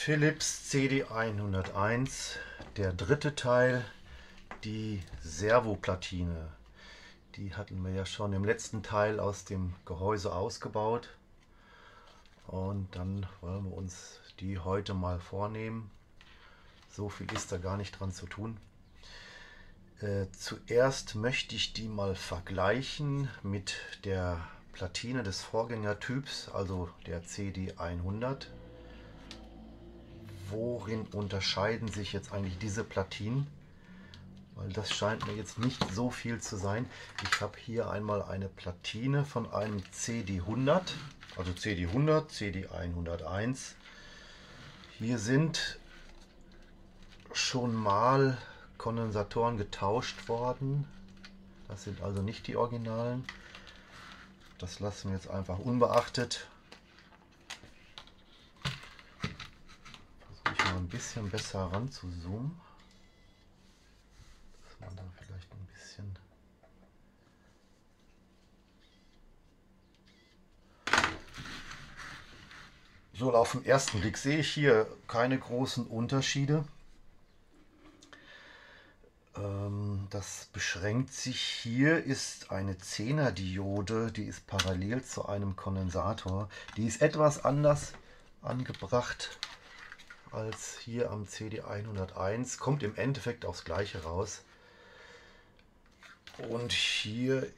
Philips CD101, der dritte Teil, die Servoplatine. Die hatten wir ja schon im letzten Teil aus dem Gehäuse ausgebaut. Und dann wollen wir uns die heute mal vornehmen. So viel ist da gar nicht dran zu tun. Zuerst möchte ich die mal vergleichen mit der Platine des Vorgängertyps, also der CD100. Worin unterscheiden sich jetzt eigentlich diese Platinen? Weil das scheint mir jetzt nicht so viel zu sein. Ich habe hier einmal eine Platine von einem CD100, also CD100, CD101. Hier sind schon mal Kondensatoren getauscht worden. Das sind also nicht die Originalen. Das lassen wir jetzt einfach unbeachtet. Versuche ich mal ein bisschen besser ran zu zoomen. Dass man da vielleicht ein bisschen... So, auf den ersten Blick sehe ich hier keine großen Unterschiede. Das beschränkt sich, hier ist eine 10er Diode, die ist parallel zu einem Kondensator. Die ist etwas anders angebracht als hier am CD101, kommt im Endeffekt aufs Gleiche raus. Und hier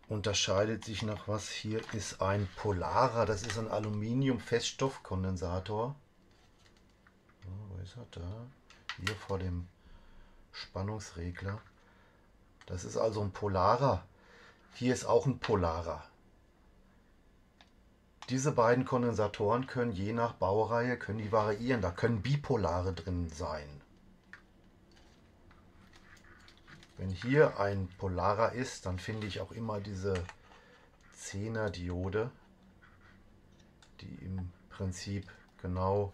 unterscheidet sich noch was, hier ist ein Polarer, das ist ein Aluminium-Feststoffkondensator. Wo ist er da? Hier vor dem Spannungsregler. Das ist also ein Polarer. Hier ist auch ein Polarer. Diese beiden Kondensatoren können je nach Baureihe die variieren. Da können Bipolare drin sein. Wenn hier ein Polarer ist, dann finde ich auch immer diese 10er Diode, die im Prinzip genau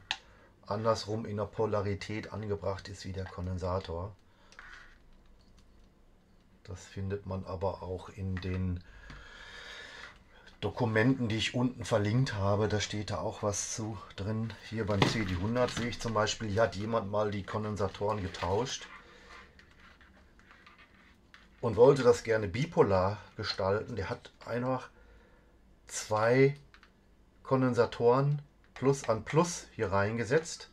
andersrum in der Polarität angebracht ist wie der Kondensator. Das findet man aber auch in den Dokumenten, die ich unten verlinkt habe. Da steht da auch was zu drin. Hier beim CD100 sehe ich zum Beispiel, hier hat jemand mal die Kondensatoren getauscht und wollte das gerne bipolar gestalten. Der hat einfach zwei Kondensatoren Plus an Plus hier reingesetzt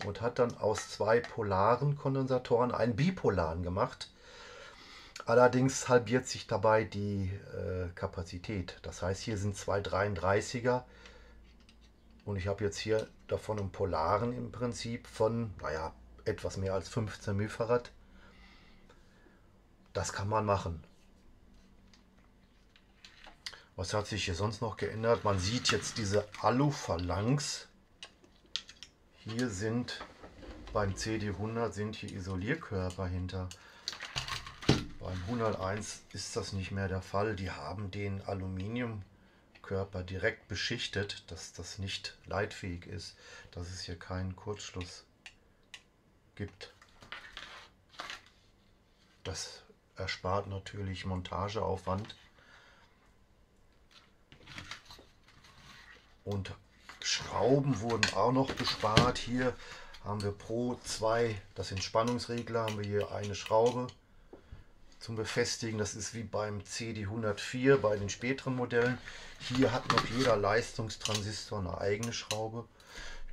und hat dann aus zwei polaren Kondensatoren einen bipolaren gemacht. Allerdings halbiert sich dabei die Kapazität. Das heißt, hier sind zwei 33er und ich habe jetzt hier davon einen polaren im Prinzip von, naja, etwas mehr als 15 μF. Das kann man machen. Was hat sich hier sonst noch geändert? Man sieht jetzt diese Alu-Phalanx. Hier sind beim CD100 sind hier Isolierkörper hinter. Beim 101 ist das nicht mehr der Fall. Die haben den Aluminiumkörper direkt beschichtet, dass das nicht leitfähig ist, dass es hier keinen Kurzschluss gibt. Das erspart natürlich Montageaufwand. Und Schrauben wurden auch noch bespart. Hier haben wir pro zwei, das sind Spannungsregler, haben wir hier eine Schraube zum Befestigen. Das ist wie beim CD104 bei den späteren Modellen. Hier hat noch jeder Leistungstransistor eine eigene Schraube.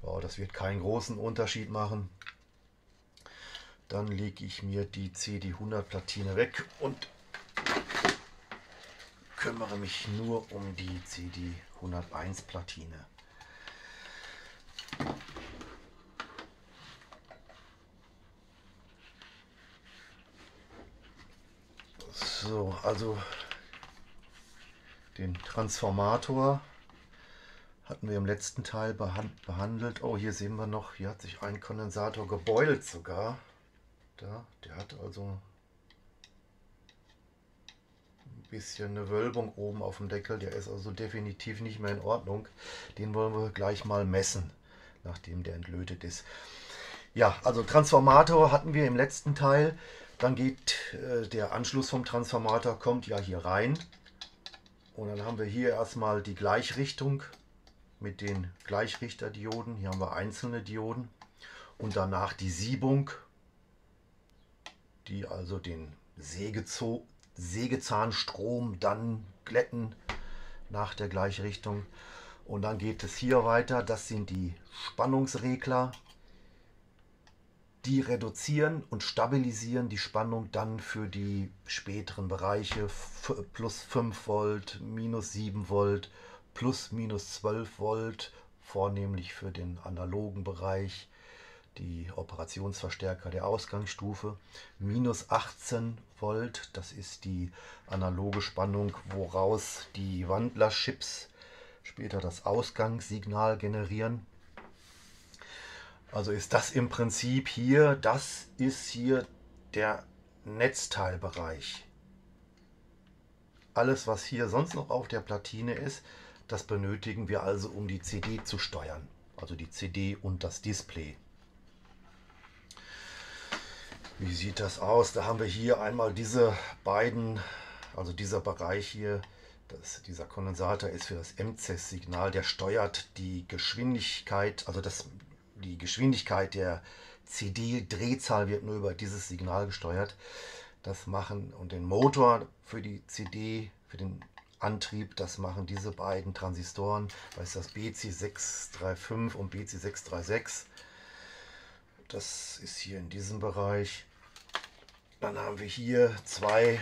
Ja, das wird keinen großen Unterschied machen. Dann lege ich mir die CD100 Platine weg und kümmere mich nur um die CD101 Platine. So, also den Transformator hatten wir im letzten Teil behandelt. Oh, hier sehen wir noch, hier hat sich ein Kondensator gebeult sogar. Da, der hat also ein bisschen eine Wölbung oben auf dem Deckel. Der ist also definitiv nicht mehr in Ordnung. Den wollen wir gleich mal messen, nachdem der entlötet ist. Ja, also Transformator hatten wir im letzten Teil. Dann geht der Anschluss vom Transformator, kommt ja hier rein. Und dann haben wir hier erstmal die Gleichrichtung mit den Gleichrichterdioden. Hier haben wir einzelne Dioden. Und danach die Siebung, die also den Sägezahnstrom dann glätten nach der Gleichrichtung. Und dann geht es hier weiter. Das sind die Spannungsregler. Die reduzieren und stabilisieren die Spannung dann für die späteren Bereiche. Plus 5 Volt, minus 7 Volt, plus minus 12 Volt. Vornehmlich für den analogen Bereich. Die Operationsverstärker der Ausgangsstufe. Minus 18 Volt, das ist die analoge Spannung, woraus die Wandlerchips später das Ausgangssignal generieren. Also ist das im Prinzip hier, das ist hier der Netzteilbereich. Alles, was hier sonst noch auf der Platine ist, das benötigen wir also, um die CD zu steuern. Also die CD und das Display. Wie sieht das aus? Da haben wir hier einmal diese beiden, also dieser Bereich hier, dieser Kondensator ist für das MCES-Signal, der steuert die Geschwindigkeit, also die Geschwindigkeit der CD-Drehzahl wird nur über dieses Signal gesteuert. Das machen, und den Motor für die CD, für den Antrieb, das machen diese beiden Transistoren, das ist das BC635 und BC636. Das ist hier in diesem Bereich. Dann haben wir hier zwei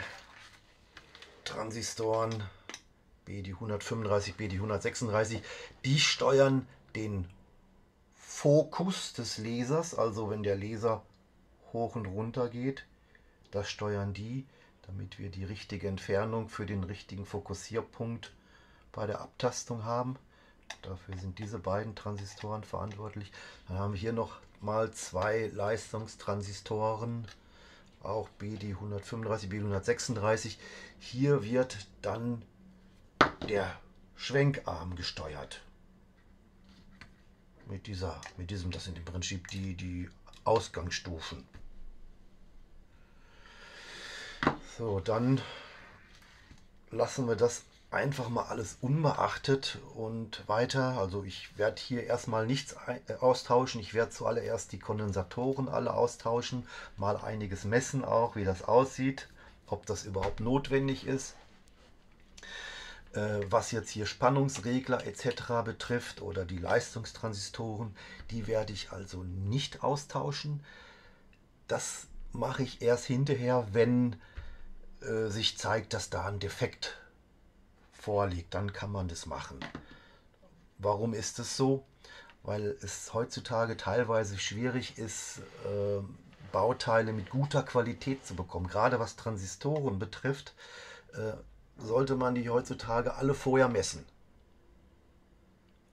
Transistoren, BD135, BD136. Die steuern den Fokus des Lasers, also wenn der Laser hoch und runter geht, das steuern die, damit wir die richtige Entfernung für den richtigen Fokussierpunkt bei der Abtastung haben. Dafür sind diese beiden Transistoren verantwortlich. Dann haben wir hier noch mal zwei Leistungstransistoren, auch BD135, BD136. Hier wird dann der Schwenkarm gesteuert. Mit diesem, das sind im Prinzip die Ausgangsstufen. So, dann lassen wir das einfach mal alles unbeachtet und weiter. Also ich werde hier erstmal nichts austauschen. Ich werde zuallererst die Kondensatoren alle austauschen, mal einiges messen auch, wie das aussieht, ob das überhaupt notwendig ist. Was jetzt hier Spannungsregler etc. betrifft oder die Leistungstransistoren, die werde ich also nicht austauschen. Das mache ich erst hinterher, wenn sich zeigt, dass da ein Defekt vorliegt. Dann kann man das machen. Warum ist es so? Weil es heutzutage teilweise schwierig ist, Bauteile mit guter Qualität zu bekommen. Gerade was Transistoren betrifft, sollte man die heutzutage alle vorher messen.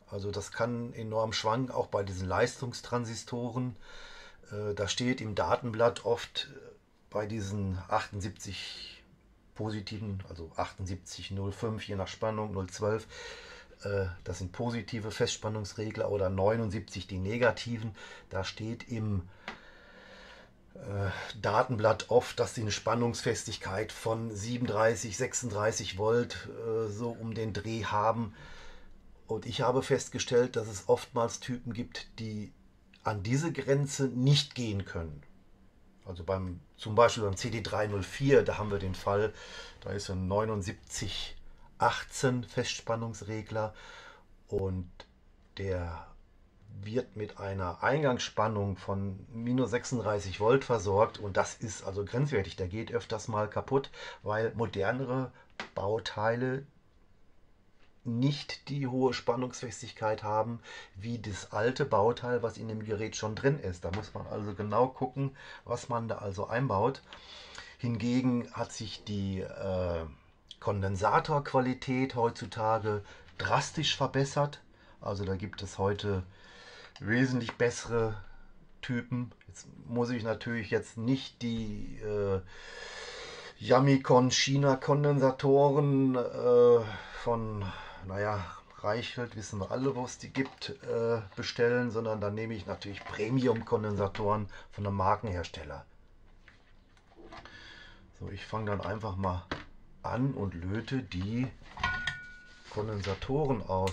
Also das kann enorm schwanken, auch bei diesen Leistungstransistoren. Da steht im Datenblatt oft bei diesen 78 positiven, also 78,05 je nach Spannung, 0,12, das sind positive Festspannungsregler, oder 79 die negativen. Da steht im Datenblatt oft, dass sie eine Spannungsfestigkeit von 37, 36 Volt so um den Dreh haben. Und ich habe festgestellt, dass es oftmals Typen gibt, die an diese Grenze nicht gehen können. Also zum Beispiel beim CD304, da haben wir den Fall, da ist ein 7918 Festspannungsregler und der wird mit einer Eingangsspannung von minus 36 Volt versorgt, und das ist also grenzwertig. Der geht öfters mal kaputt, weil modernere Bauteile nicht die hohe Spannungsfestigkeit haben wie das alte Bauteil, was in dem Gerät schon drin ist. Da muss man also genau gucken, was man da also einbaut. Hingegen hat sich die Kondensatorqualität heutzutage drastisch verbessert. Also da gibt es heute wesentlich bessere Typen. Jetzt muss ich natürlich jetzt nicht die Yamicon China Kondensatoren von, naja, Reichelt, wissen wir alle, wo es die gibt, bestellen, sondern dann nehme ich natürlich Premium-Kondensatoren von einem Markenhersteller. So, ich fange dann einfach mal an und löte die Kondensatoren aus.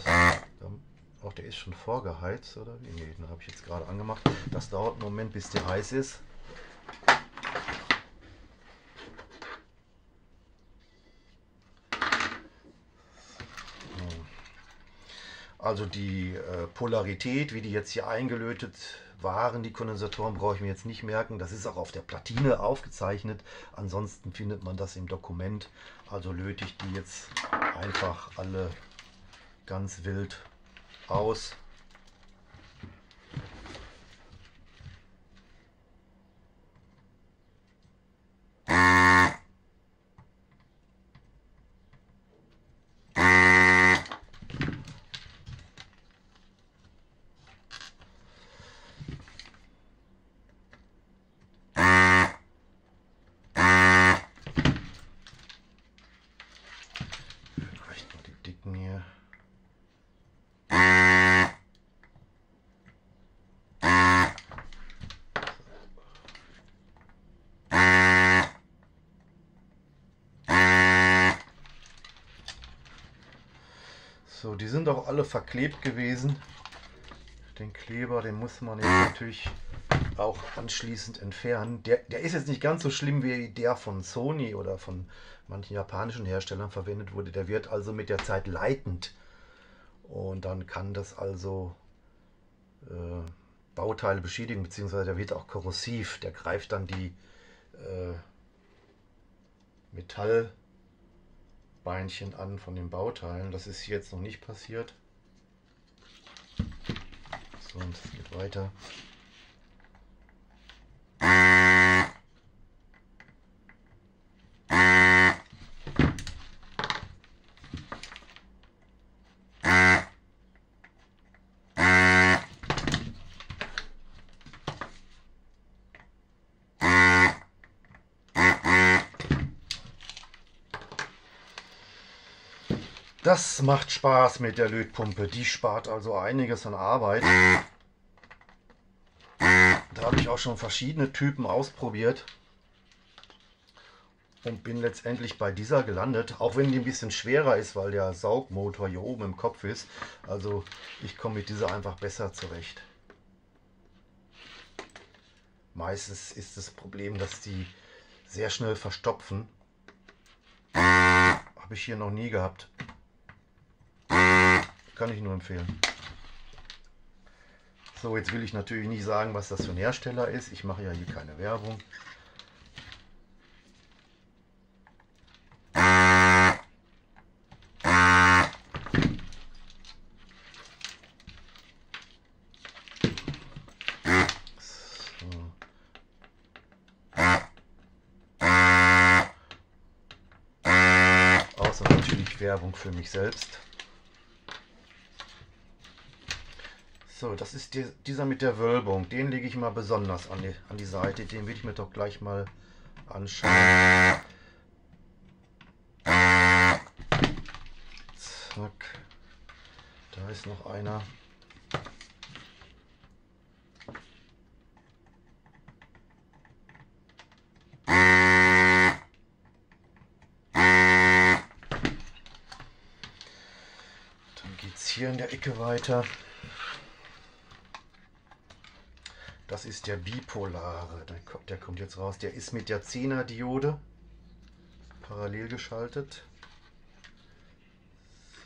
Auch der ist schon vorgeheizt, oder wie? Nee, den habe ich jetzt gerade angemacht. Das dauert einen Moment, bis der heiß ist. Also die Polarität, wie die jetzt hier eingelötet waren, die Kondensatoren, brauche ich mir jetzt nicht merken. Das ist auch auf der Platine aufgezeichnet. Ansonsten findet man das im Dokument. Also löte ich die jetzt einfach alle ganz wild aus. Vielleicht mal die dicken hier. So, die sind auch alle verklebt gewesen. Den Kleber, den muss man jetzt natürlich auch anschließend entfernen. Der ist jetzt nicht ganz so schlimm wie der von Sony oder von manchen japanischen Herstellern verwendet wurde. Der wird also mit der Zeit leitend. Und dann kann das also Bauteile beschädigen, beziehungsweise der wird auch korrosiv. Der greift dann die Metallbeinchen an von den Bauteilen. Das ist hier jetzt noch nicht passiert. So, und es geht weiter. Das macht Spaß mit der Lötpumpe. Die spart also einiges an Arbeit. Da habe ich auch schon verschiedene Typen ausprobiert und bin letztendlich bei dieser gelandet, auch wenn die ein bisschen schwerer ist, weil der Saugmotor hier oben im Kopf ist. Also ich komme mit dieser einfach besser zurecht. Meistens ist das Problem, dass die sehr schnell verstopfen. Habe ich hier noch nie gehabt. Kann ich nur empfehlen. So, jetzt will ich natürlich nicht sagen, was das für ein Hersteller ist. Ich mache ja hier keine Werbung. So. Außer natürlich Werbung für mich selbst. So, das ist dieser mit der Wölbung. Den lege ich mal besonders an die Seite. Den will ich mir doch gleich mal anschauen. Zack. Da ist noch einer. Dann geht es hier in der Ecke weiter. Das ist der bipolare, der kommt jetzt raus. Der ist mit der 10er Diode parallel geschaltet.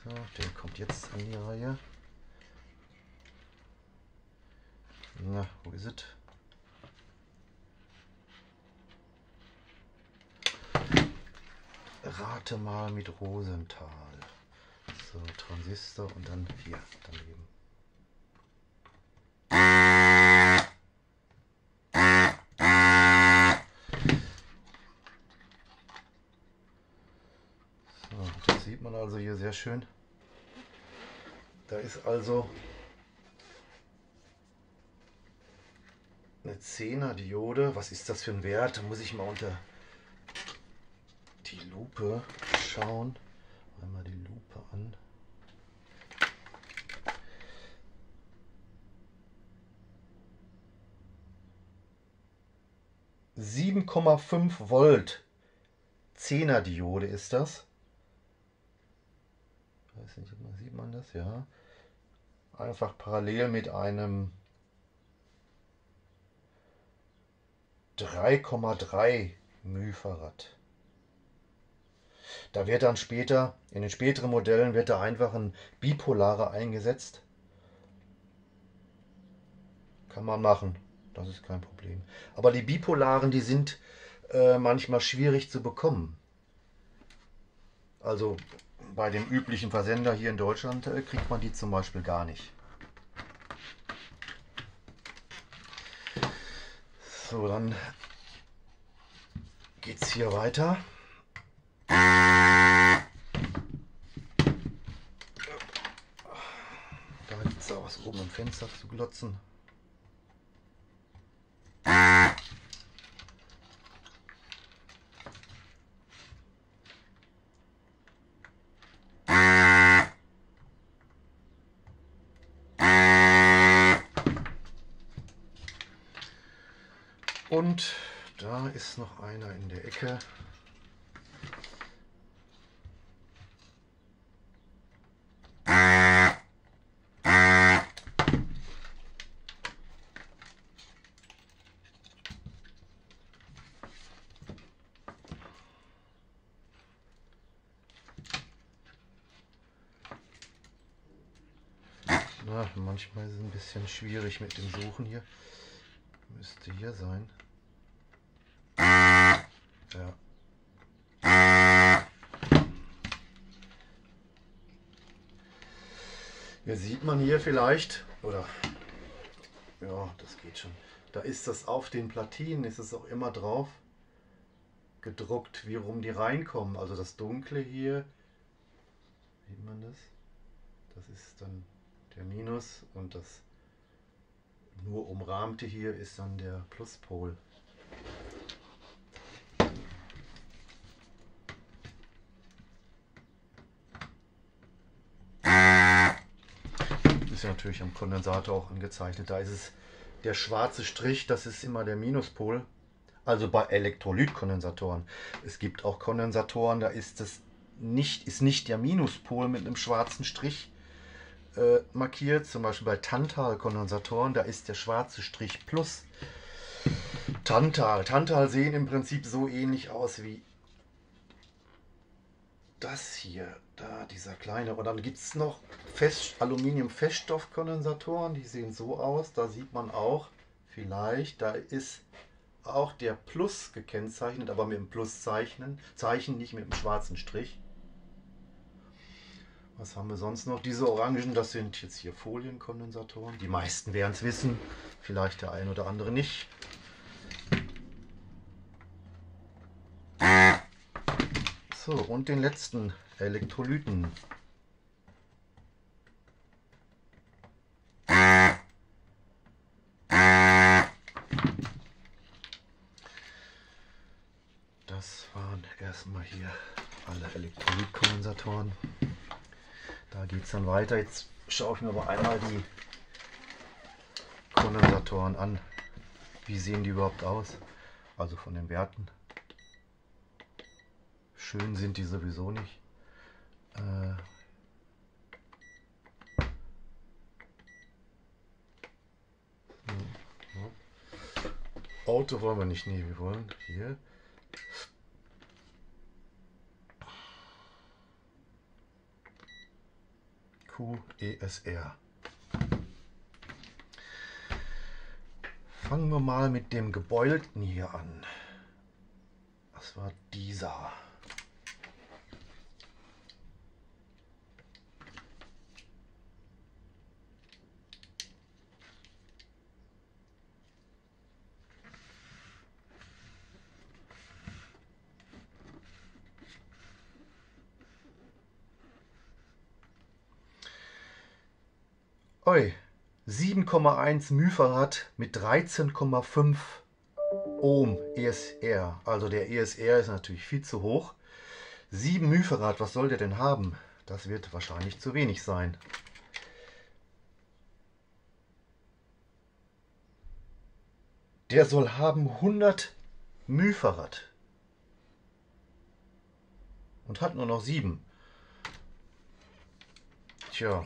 So, der kommt jetzt an die Reihe. Na, wo ist es? Rate mal mit Rosenthal. So, Transistor und dann hier daneben. Das sieht man also hier sehr schön. Da ist also eine 10er Diode. Was ist das für ein Wert? Da muss ich mal unter die Lupe schauen. Einmal die Lupe an. ,5 Volt 10er Diode ist das. Weiß nicht, sieht man das? Ja. einfach parallel mit einem 3,3 μF. Da wird dann später, in den späteren Modellen, wird da einfach ein bipolarer eingesetzt. Kann man machen, das ist kein Problem. Aber die bipolaren, die sind manchmal schwierig zu bekommen. Also bei dem üblichen Versender hier in Deutschland kriegt man die zum Beispiel gar nicht. So, dann geht es hier weiter. Da gibt es auch was oben im Fenster zu glotzen. Und da ist noch einer in der Ecke. Na, manchmal ist es ein bisschen schwierig mit dem Suchen hier. Müsste hier sein. Ja. Hier sieht man hier vielleicht, oder ja, das geht schon. Da ist das auf den Platinen, ist es auch immer drauf gedruckt, wie rum die reinkommen. Also das Dunkle hier, sieht man das? Das ist dann der Minus und das nur umrahmte hier ist dann der Pluspol. Ist ja natürlich am Kondensator auch angezeichnet. Da ist es der schwarze Strich, das ist immer der Minuspol. Also bei Elektrolytkondensatoren. Es gibt auch Kondensatoren, da ist nicht der Minuspol mit einem schwarzen Strich markiert. Zum Beispiel bei Tantal-Kondensatoren, da ist der schwarze Strich plus. Tantal sehen im Prinzip so ähnlich aus wie das hier, da dieser kleine. Und dann gibt es noch Aluminium-Feststoffkondensatoren, die sehen so aus. Da sieht man auch vielleicht, da ist auch der Plus gekennzeichnet, aber mit dem Pluszeichen, nicht mit dem schwarzen Strich. Was haben wir sonst noch? Diese Orangen, das sind jetzt hier Folienkondensatoren. Die meisten werden es wissen, vielleicht der ein oder andere nicht. So, und den letzten Elektrolyten. Das waren erstmal hier alle Elektrolytkondensatoren. Da geht es dann weiter. Jetzt schaue ich mir aber einmal die Kondensatoren an. Wie sehen die überhaupt aus? Also von den Werten. Schön sind die sowieso nicht. Auto wollen wir nicht, nee, wir wollen hier. QESR. Fangen wir mal mit dem gebeulten hier an. Das war dieser. Oi, 7,1 μF mit 13,5 Ohm ESR. Also der ESR ist natürlich viel zu hoch. 7 μF, was soll der denn haben? Das wird wahrscheinlich zu wenig sein. Der soll haben 100 μF und hat nur noch 7. Tja.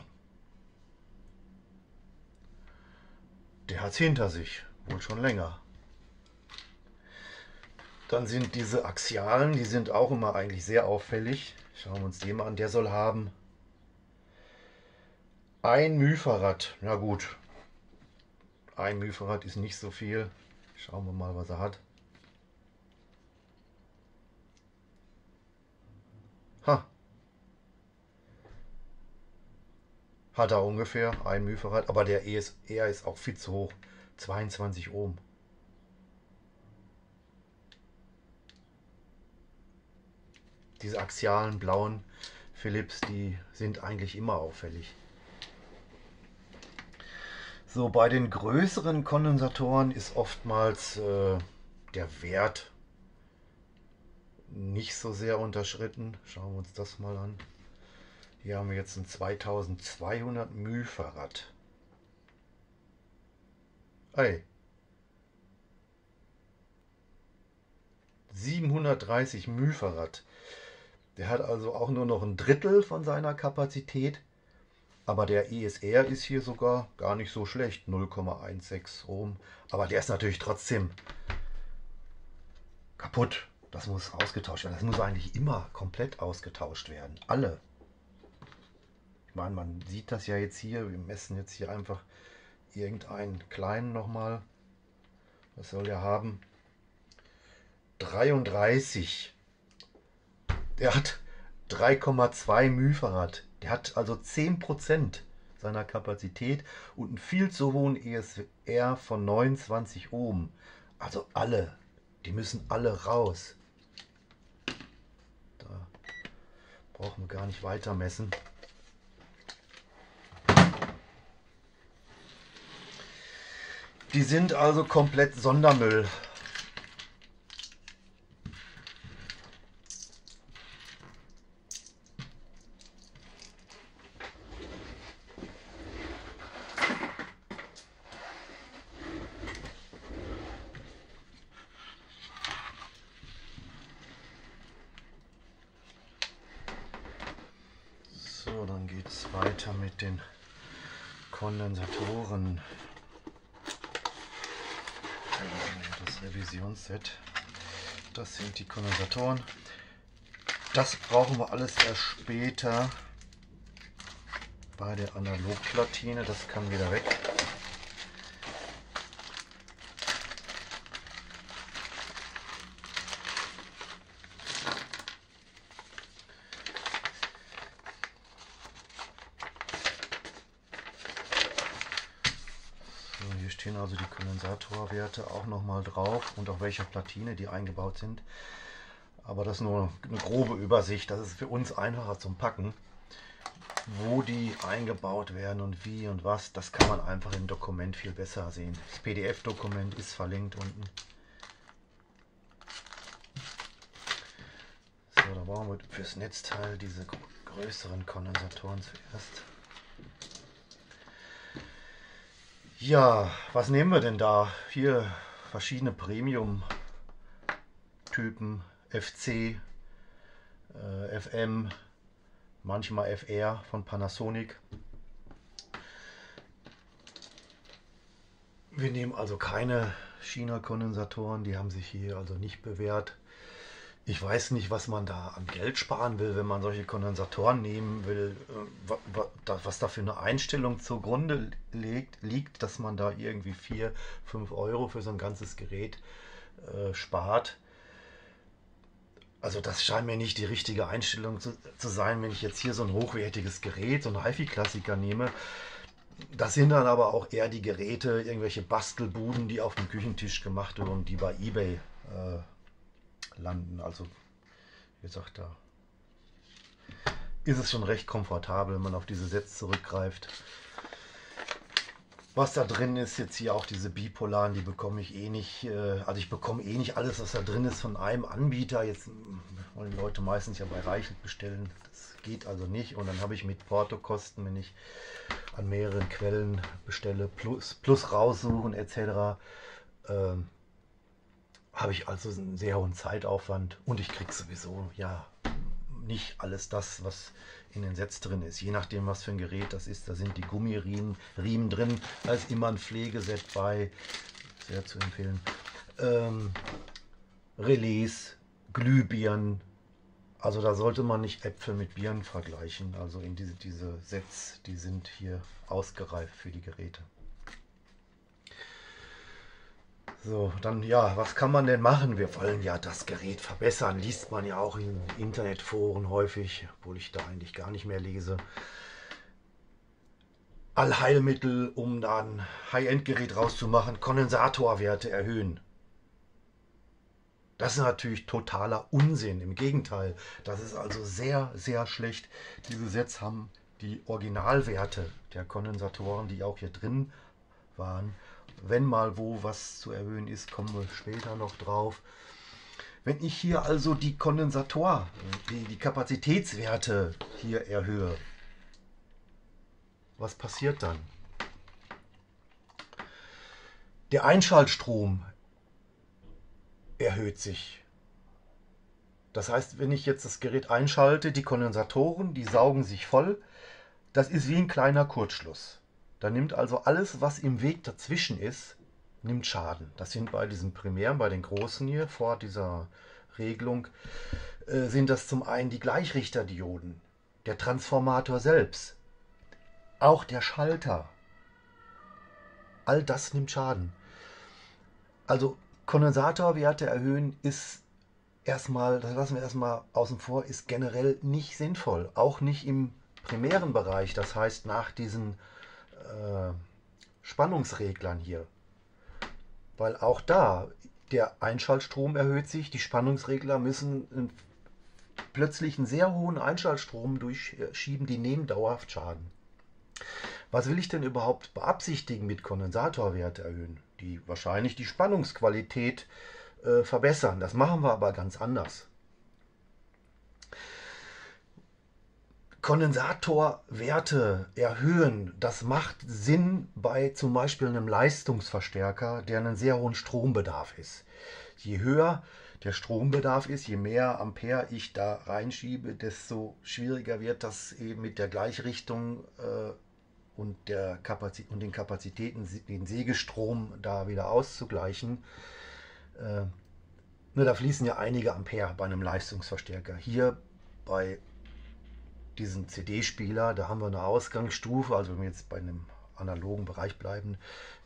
Der hat es hinter sich, wohl schon länger. Dann sind diese Axialen, die sind auch immer eigentlich sehr auffällig. Schauen wir uns den mal an. Der soll haben 1 μF. Na gut, 1 μF ist nicht so viel. Schauen wir mal, was er hat. Ha. Hat er ungefähr 1 μF, aber der ESR ist auch viel zu hoch. 22 Ohm. Diese axialen blauen Philips, die sind eigentlich immer auffällig. So, bei den größeren Kondensatoren ist oftmals der Wert nicht so sehr unterschritten. Schauen wir uns das mal an. Hier haben wir jetzt ein 2200 μF. Ey. 730 μF. Der hat also auch nur noch ein Drittel von seiner Kapazität. Aber der ESR ist hier sogar gar nicht so schlecht. 0,16 Ohm. Aber der ist natürlich trotzdem kaputt. Das muss ausgetauscht werden. Das muss eigentlich immer komplett ausgetauscht werden. Alle. Ich meine, man sieht das ja jetzt hier. Wir messen jetzt hier einfach irgendeinen kleinen nochmal. Was soll der haben? 33. Der hat 3,2 μF. Der hat also 10% seiner Kapazität und einen viel zu hohen ESR von 29 Ohm. Also alle, die müssen alle raus. Da brauchen wir gar nicht weiter messen. Die sind also komplett Sondermüll. So, dann geht es weiter mit den Kondensatoren. Das Revisionsset. Das sind die Kondensatoren. Das brauchen wir alles erst später bei der Analogplatine. Das kann wieder weg. Hier stehen also die Kondensatorwerte auch nochmal drauf und auf welcher Platine die eingebaut sind. Aber das ist nur eine grobe Übersicht. Das ist für uns einfacher zum Packen. Wo die eingebaut werden und wie und was, das kann man einfach im Dokument viel besser sehen. Das PDF-Dokument ist verlinkt unten. So, da brauchen wir fürs Netzteil diese größeren Kondensatoren zuerst. Ja, was nehmen wir denn da? Hier verschiedene Premium-Typen, FC, FM, manchmal FR von Panasonic. Wir nehmen also keine China-Kondensatoren, die haben sich hier also nicht bewährt. Ich weiß nicht, was man da an Geld sparen will, wenn man solche Kondensatoren nehmen will, was da für eine Einstellung zugrunde liegt, dass man da irgendwie 4, 5 Euro für so ein ganzes Gerät spart. Also das scheint mir nicht die richtige Einstellung zu sein, wenn ich jetzt hier so ein hochwertiges Gerät, so ein HiFi-Klassiker nehme. Das sind dann aber auch eher die Geräte, irgendwelche Bastelbuden, die auf dem Küchentisch gemacht wurden, die bei eBay landen. Also wie gesagt, da ist es schon recht komfortabel, wenn man auf diese Sets zurückgreift. Was da drin ist, jetzt hier auch diese bipolaren, die bekomme ich eh nicht. Also ich bekomme eh nicht alles, was da drin ist, von einem Anbieter. Jetzt wollen die Leute meistens ja bei Reichelt bestellen. Das geht also nicht. Und dann habe ich mit Portokosten, wenn ich an mehreren Quellen bestelle, plus raussuchen etc., habe ich also einen sehr hohen Zeitaufwand. Und ich kriege sowieso ja nicht alles das, was in den Sets drin ist. Je nachdem, was für ein Gerät das ist, da sind die Gummiriemen drin. Da ist immer ein Pflegeset bei, sehr zu empfehlen. Relais, Glühbirnen. Also da sollte man nicht Äpfel mit Birnen vergleichen. Also in diese Sets, die sind hier ausgereift für die Geräte. So, dann ja, was kann man denn machen? Wir wollen ja das Gerät verbessern. Liest man ja auch in Internetforen häufig, obwohl ich da eigentlich gar nicht mehr lese. Allheilmittel, um da ein High-End-Gerät rauszumachen, Kondensatorwerte erhöhen. Das ist natürlich totaler Unsinn. Im Gegenteil, das ist also sehr, sehr schlecht. Diese Sets haben die Originalwerte der Kondensatoren, die auch hier drin waren. Wenn mal wo was zu erhöhen ist, kommen wir später noch drauf. Wenn ich hier also die die Kapazitätswerte hier erhöhe, was passiert dann? Der Einschaltstrom erhöht sich. Das heißt, wenn ich jetzt das Gerät einschalte, die Kondensatoren, die saugen sich voll. Das ist wie ein kleiner Kurzschluss. Da nimmt also alles, was im Weg dazwischen ist, nimmt Schaden. Das sind bei diesen Primären, bei den großen hier vor dieser Regelung, sind das zum einen die Gleichrichterdioden, der Transformator selbst, auch der Schalter. All das nimmt Schaden. Also Kondensatorwerte erhöhen ist erstmal, das lassen wir erstmal außen vor, ist generell nicht sinnvoll. Auch nicht im primären Bereich, das heißt nach diesen Spannungsreglern hier. Weil auch da der Einschaltstrom erhöht sich, die Spannungsregler müssen plötzlich einen sehr hohen Einschaltstrom durchschieben, die nehmen dauerhaft Schaden. Was will ich denn überhaupt beabsichtigen mit Kondensatorwerte erhöhen? Die wahrscheinlich die Spannungsqualität verbessern. Das machen wir aber ganz anders. Kondensatorwerte erhöhen, das macht Sinn bei zum Beispiel einem Leistungsverstärker, der einen sehr hohen Strombedarf ist. Je höher der Strombedarf ist, je mehr Ampere ich da reinschiebe, desto schwieriger wird das eben mit der Gleichrichtung und den Kapazitäten, den Sägestrom da wieder auszugleichen. Da fließen ja einige Ampere bei einem Leistungsverstärker. Hier bei diesen CD-Spieler, da haben wir eine Ausgangsstufe, also wenn wir jetzt bei einem analogen Bereich bleiben,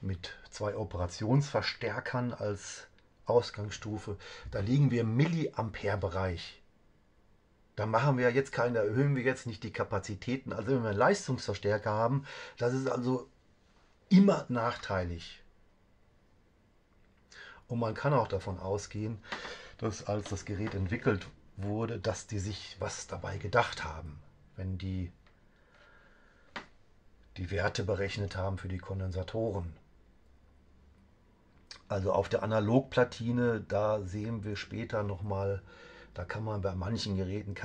mit 2 Operationsverstärkern als Ausgangsstufe, da liegen wir im Milliampere-Bereich. Da erhöhen wir jetzt nicht die Kapazitäten. Also wenn wir einen Leistungsverstärker haben, das ist also immer nachteilig. Und man kann auch davon ausgehen, dass als das Gerät entwickelt wurde, dass die sich was dabei gedacht haben, wenn die Werte berechnet haben für die Kondensatoren. Also auf der Analogplatine, da sehen wir später nochmal, da kann man bei manchen Geräten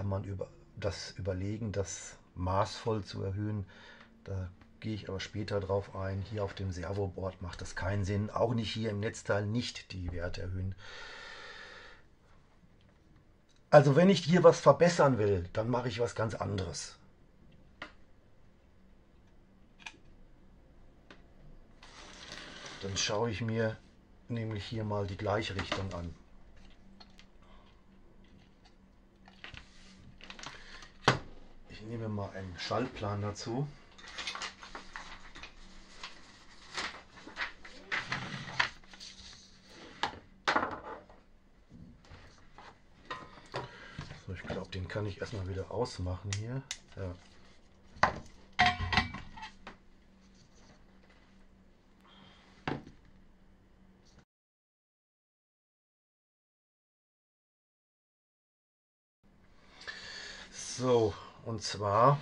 überlegen, das maßvoll zu erhöhen. Da gehe ich aber später drauf ein. Hier auf dem Servoboard macht das keinen Sinn. Auch nicht hier im Netzteil nicht die Werte erhöhen. Also wenn ich hier was verbessern will, dann mache ich was ganz anderes. Dann schaue ich mir nämlich hier mal die Gleichrichtung an. Ich nehme mal einen Schaltplan dazu. So, ich glaube, den kann ich erstmal wieder ausmachen hier. Ja. So, und zwar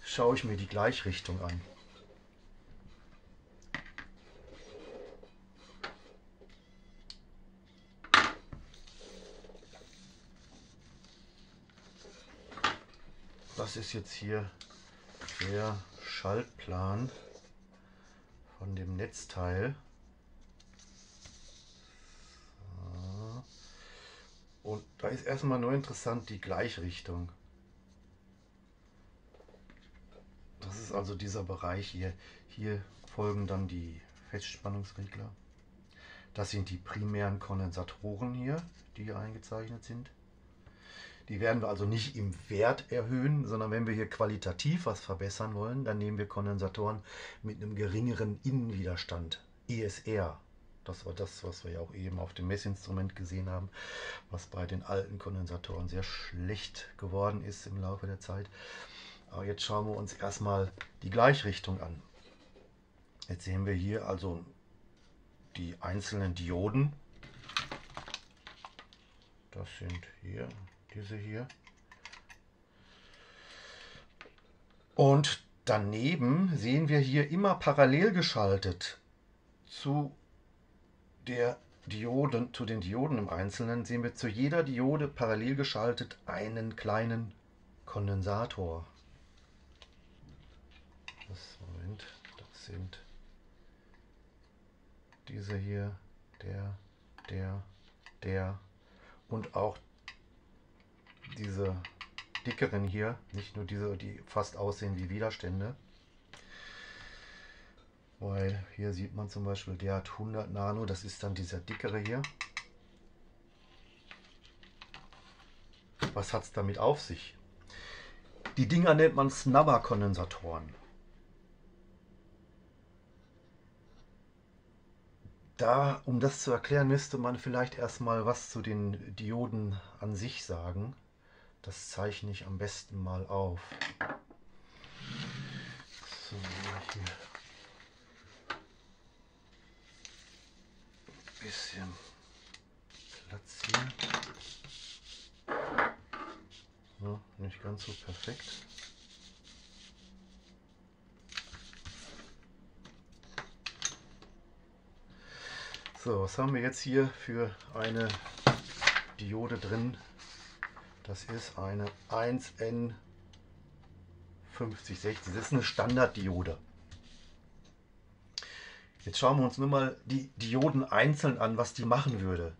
schaue ich mir die Gleichrichtung an. Das ist jetzt hier der Schaltplan von dem Netzteil. So. Und da ist erstmal nur interessant die Gleichrichtung. Das ist also dieser Bereich hier. Hier folgen dann die Festspannungsregler. Das sind die primären Kondensatoren hier, die hier eingezeichnet sind. Die werden wir also nicht im Wert erhöhen, sondern wenn wir hier qualitativ was verbessern wollen, dann nehmen wir Kondensatoren mit einem geringeren Innenwiderstand, ESR. Das war das, was wir ja auch eben auf dem Messinstrument gesehen haben, was bei den alten Kondensatoren sehr schlecht geworden ist im Laufe der Zeit. Aber jetzt schauen wir uns erstmal die Gleichrichtung an. Jetzt sehen wir hier also die einzelnen Dioden. Das sind hier, diese hier. Und daneben sehen wir hier immer parallel geschaltet zu den Dioden im Einzelnen, sehen wir zu jeder Diode parallel geschaltet einen kleinen Kondensator. Das sind diese hier, der und auch diese dickeren hier, nicht nur diese, die fast aussehen wie Widerstände. Weil hier sieht man zum Beispiel, der hat 100 Nano, das ist dann dieser dickere hier. Was hat es damit auf sich? Die Dinger nennt man Snubber-Kondensatoren. Um das zu erklären, müsste man vielleicht erstmal was zu den Dioden an sich sagen. Das zeichne ich am besten mal auf. So, hier. Bisschen Platz hier. Ja, nicht ganz so perfekt. So, was haben wir jetzt hier für eine Diode drin? Das ist eine 1N5060. Das ist eine Standarddiode. Jetzt schauen wir uns nur mal die Dioden einzeln an, was die machen würde.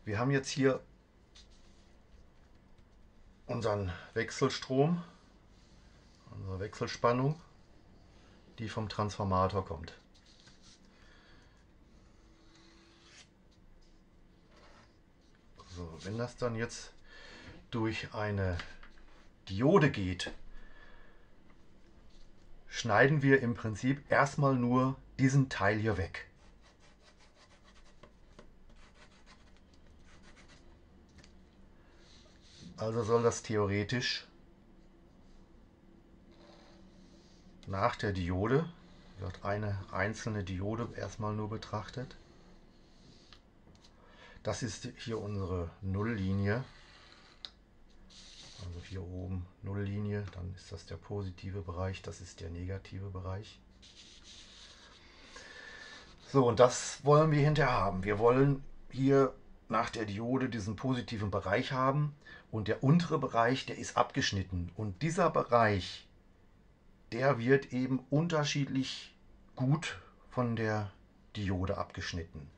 Wir haben jetzt hier unseren Wechselstrom, unsere Wechselspannung, die vom Transformator kommt. So, wenn das dann jetzt durch eine Diode geht, schneiden wir im Prinzip erstmal nur diesen Teil hier weg. Also soll das theoretisch nach der Diode, wird eine einzelne Diode erstmal nur betrachtet. Das ist hier unsere Nulllinie. Also hier oben Nulllinie, dann ist das der positive Bereich, das ist der negative Bereich. So, und das wollen wir hinterher haben. Wir wollen hier nach der Diode diesen positiven Bereich haben und der untere Bereich, der ist abgeschnitten. Und dieser Bereich, der wird eben unterschiedlich gut von der Diode abgeschnitten.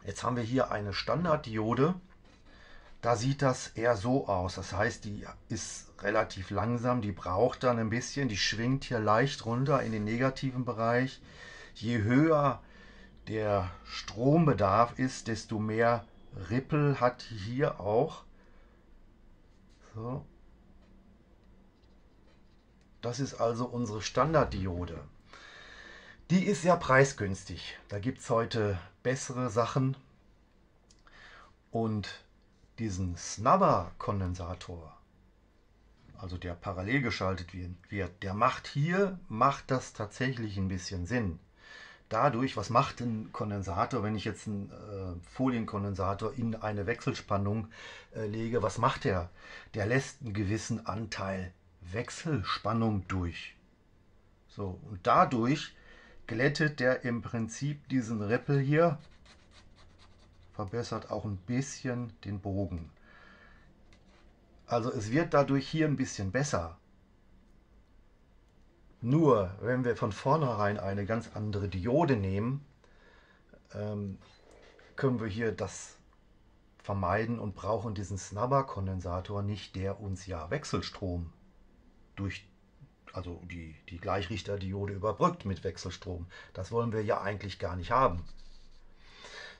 Jetzt haben wir hier eine Standarddiode. Da sieht das eher so aus. Das heißt, die ist relativ langsam, die braucht dann ein bisschen, die schwingt hier leicht runter in den negativen Bereich. Je höher der Strombedarf ist, desto mehr Ripple hat hier auch. So. Das ist also unsere Standarddiode. Die ist sehr preisgünstig. Da gibt es heute bessere Sachen. Und diesen Snubber-Kondensator, also der parallel geschaltet wird, der macht das tatsächlich ein bisschen Sinn. Dadurch, was macht ein Kondensator, wenn ich jetzt einen Folienkondensator in eine Wechselspannung lege, was macht der? Der lässt einen gewissen Anteil Wechselspannung durch. So, und dadurch glättet der im Prinzip diesen Ripple hier, verbessert auch ein bisschen den Bogen. Also es wird dadurch hier ein bisschen besser. Nur wenn wir von vornherein eine ganz andere Diode nehmen, können wir hier das vermeiden und brauchen diesen Snubber-Kondensator nicht, der uns ja Wechselstrom durch, also die Gleichrichterdiode überbrückt mit Wechselstrom. Das wollen wir ja eigentlich gar nicht haben.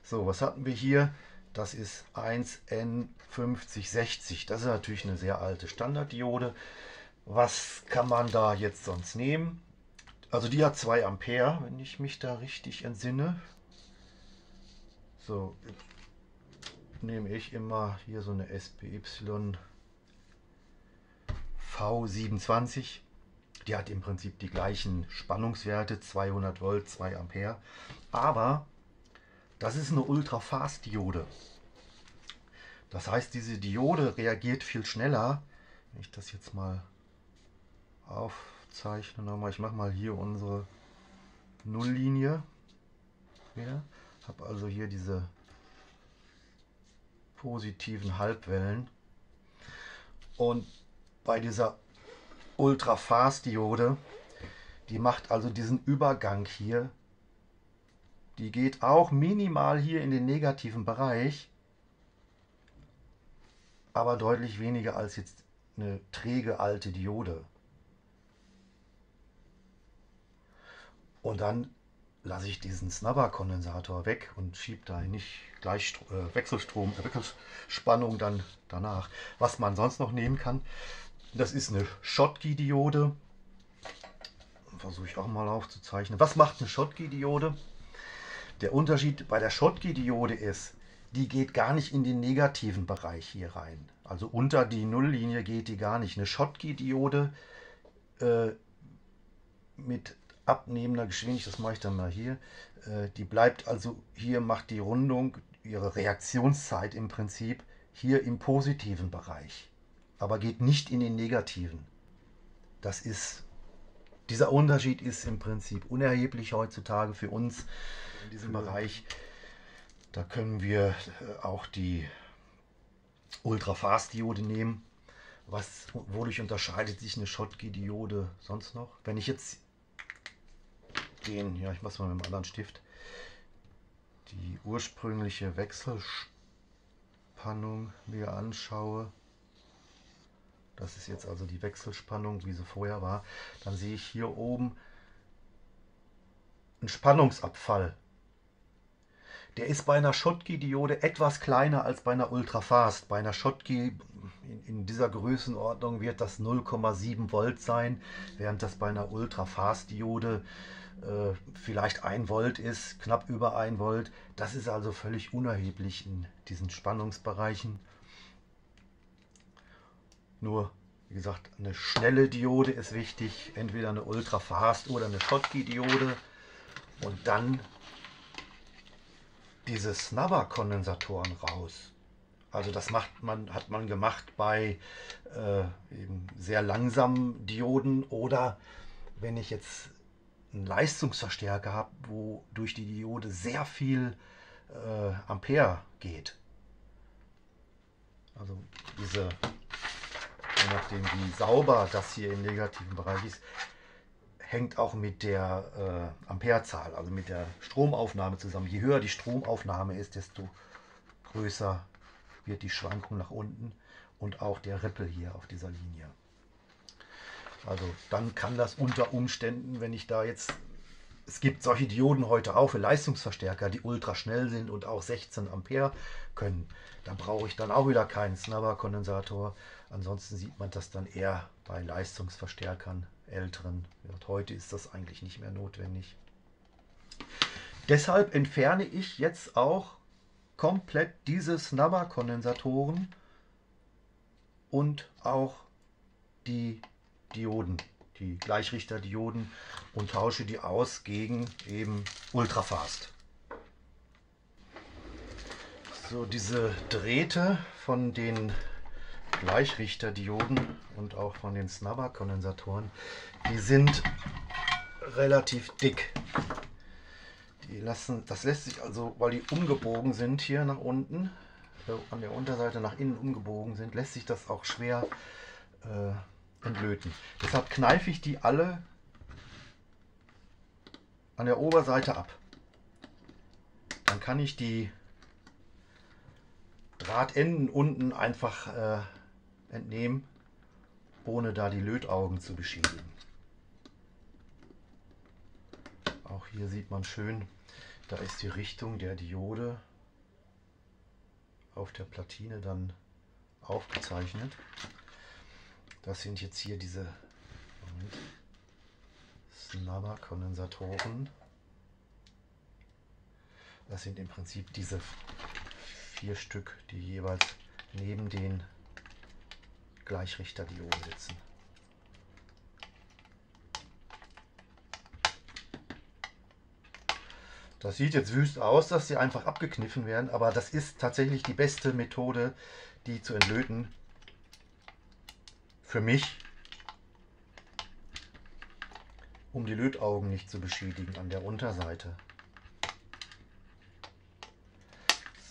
So, was hatten wir hier? Das ist 1N5060. Das ist natürlich eine sehr alte Standarddiode. Was kann man da jetzt sonst nehmen? Also die hat 2 Ampere, wenn ich mich da richtig entsinne. So, nehme ich immer hier so eine SPY V27. Die hat im Prinzip die gleichen Spannungswerte, 200 Volt, 2 Ampere. Aber das ist eine Ultra-Fast-Diode. Das heißt, diese Diode reagiert viel schneller. Wenn ich das jetzt mal aufzeichne, nochmal, ich mache mal hier unsere Nulllinie. Ja, habe also hier diese positiven Halbwellen. Und bei dieser Ultra-Fast-Diode, die macht also diesen Übergang hier. Die geht auch minimal hier in den negativen Bereich, aber deutlich weniger als jetzt eine träge alte Diode. Und dann lasse ich diesen Snubber-Kondensator weg und schiebe da nicht gleich Wechselspannung dann danach. Was man sonst noch nehmen kann, das ist eine Schottky-Diode. Versuche ich auch mal aufzuzeichnen. Was macht eine Schottky-Diode? Der Unterschied bei der Schottky-Diode ist, die geht gar nicht in den negativen Bereich hier rein. Also unter die Nulllinie geht die gar nicht. Eine Schottky-Diode mit abnehmender Geschwindigkeit, das mache ich dann mal hier, die bleibt also hier, macht die Rundung, ihre Reaktionszeit im Prinzip hier im positiven Bereich, aber geht nicht in den negativen. Dieser Unterschied ist im Prinzip unerheblich heutzutage für uns in diesem Bereich. Da können wir auch die Ultra-Fast-Diode nehmen. Wodurch unterscheidet sich eine Schottky-Diode sonst noch? Wenn ich jetzt ich mache es mal mit einem anderen Stift, die ursprüngliche Wechselspannung mir anschaue, das ist jetzt also die Wechselspannung, wie sie vorher war, dann sehe ich hier oben einen Spannungsabfall. Der ist bei einer Schottky-Diode etwas kleiner als bei einer Ultra-Fast. Bei einer Schottky in dieser Größenordnung wird das 0,7 Volt sein, während das bei einer Ultra-Fast-Diode vielleicht 1 Volt ist, knapp über 1 Volt. Das ist also völlig unerheblich in diesen Spannungsbereichen. Nur, wie gesagt, eine schnelle Diode ist wichtig, entweder eine Ultra-Fast oder eine Schottky-Diode. Und dann diese Snubber-Kondensatoren raus. Also das hat man gemacht bei eben sehr langsamen Dioden oder wenn ich jetzt einen Leistungsverstärker habe, wo durch die Diode sehr viel Ampere geht. Also je nachdem wie sauber das hier im negativen Bereich ist, hängt auch mit der Amperezahl, also mit der Stromaufnahme zusammen. Je höher die Stromaufnahme ist, desto größer wird die Schwankung nach unten und auch der Rippel hier auf dieser Linie. Also dann kann das unter Umständen, wenn ich da jetzt, es gibt solche Dioden heute auch für Leistungsverstärker, die ultra schnell sind und auch 16 Ampere können. Da brauche ich dann auch wieder keinen Snubber-Kondensator. Ansonsten sieht man das dann eher bei Leistungsverstärkern, älteren. Heute ist das eigentlich nicht mehr notwendig. Deshalb entferne ich jetzt auch komplett diese Snubber-Kondensatoren und auch die Dioden, die Gleichrichterdioden, und tausche die aus gegen eben Ultrafast. So, diese Drähte von den Gleichrichterdioden und auch von den Snubber-Kondensatoren, die sind relativ dick. Das lässt sich also, weil die umgebogen sind hier nach unten, an der Unterseite nach innen umgebogen sind, lässt sich das auch schwer entlöten. Deshalb kneife ich die alle an der Oberseite ab. Dann kann ich die Drahtenden unten einfach entnehmen, ohne da die Lötaugen zu beschädigen. Auch hier sieht man schön, da ist die Richtung der Diode auf der Platine dann aufgezeichnet. Das sind jetzt hier diese Snubber-Kondensatoren. Das sind im Prinzip diese 4 Stück, die jeweils neben den Gleichrichterdioden sitzen. Das sieht jetzt wüst aus, dass sie einfach abgekniffen werden, aber das ist tatsächlich die beste Methode, die zu entlöten. Für mich, um die Lötaugen nicht zu beschädigen an der Unterseite.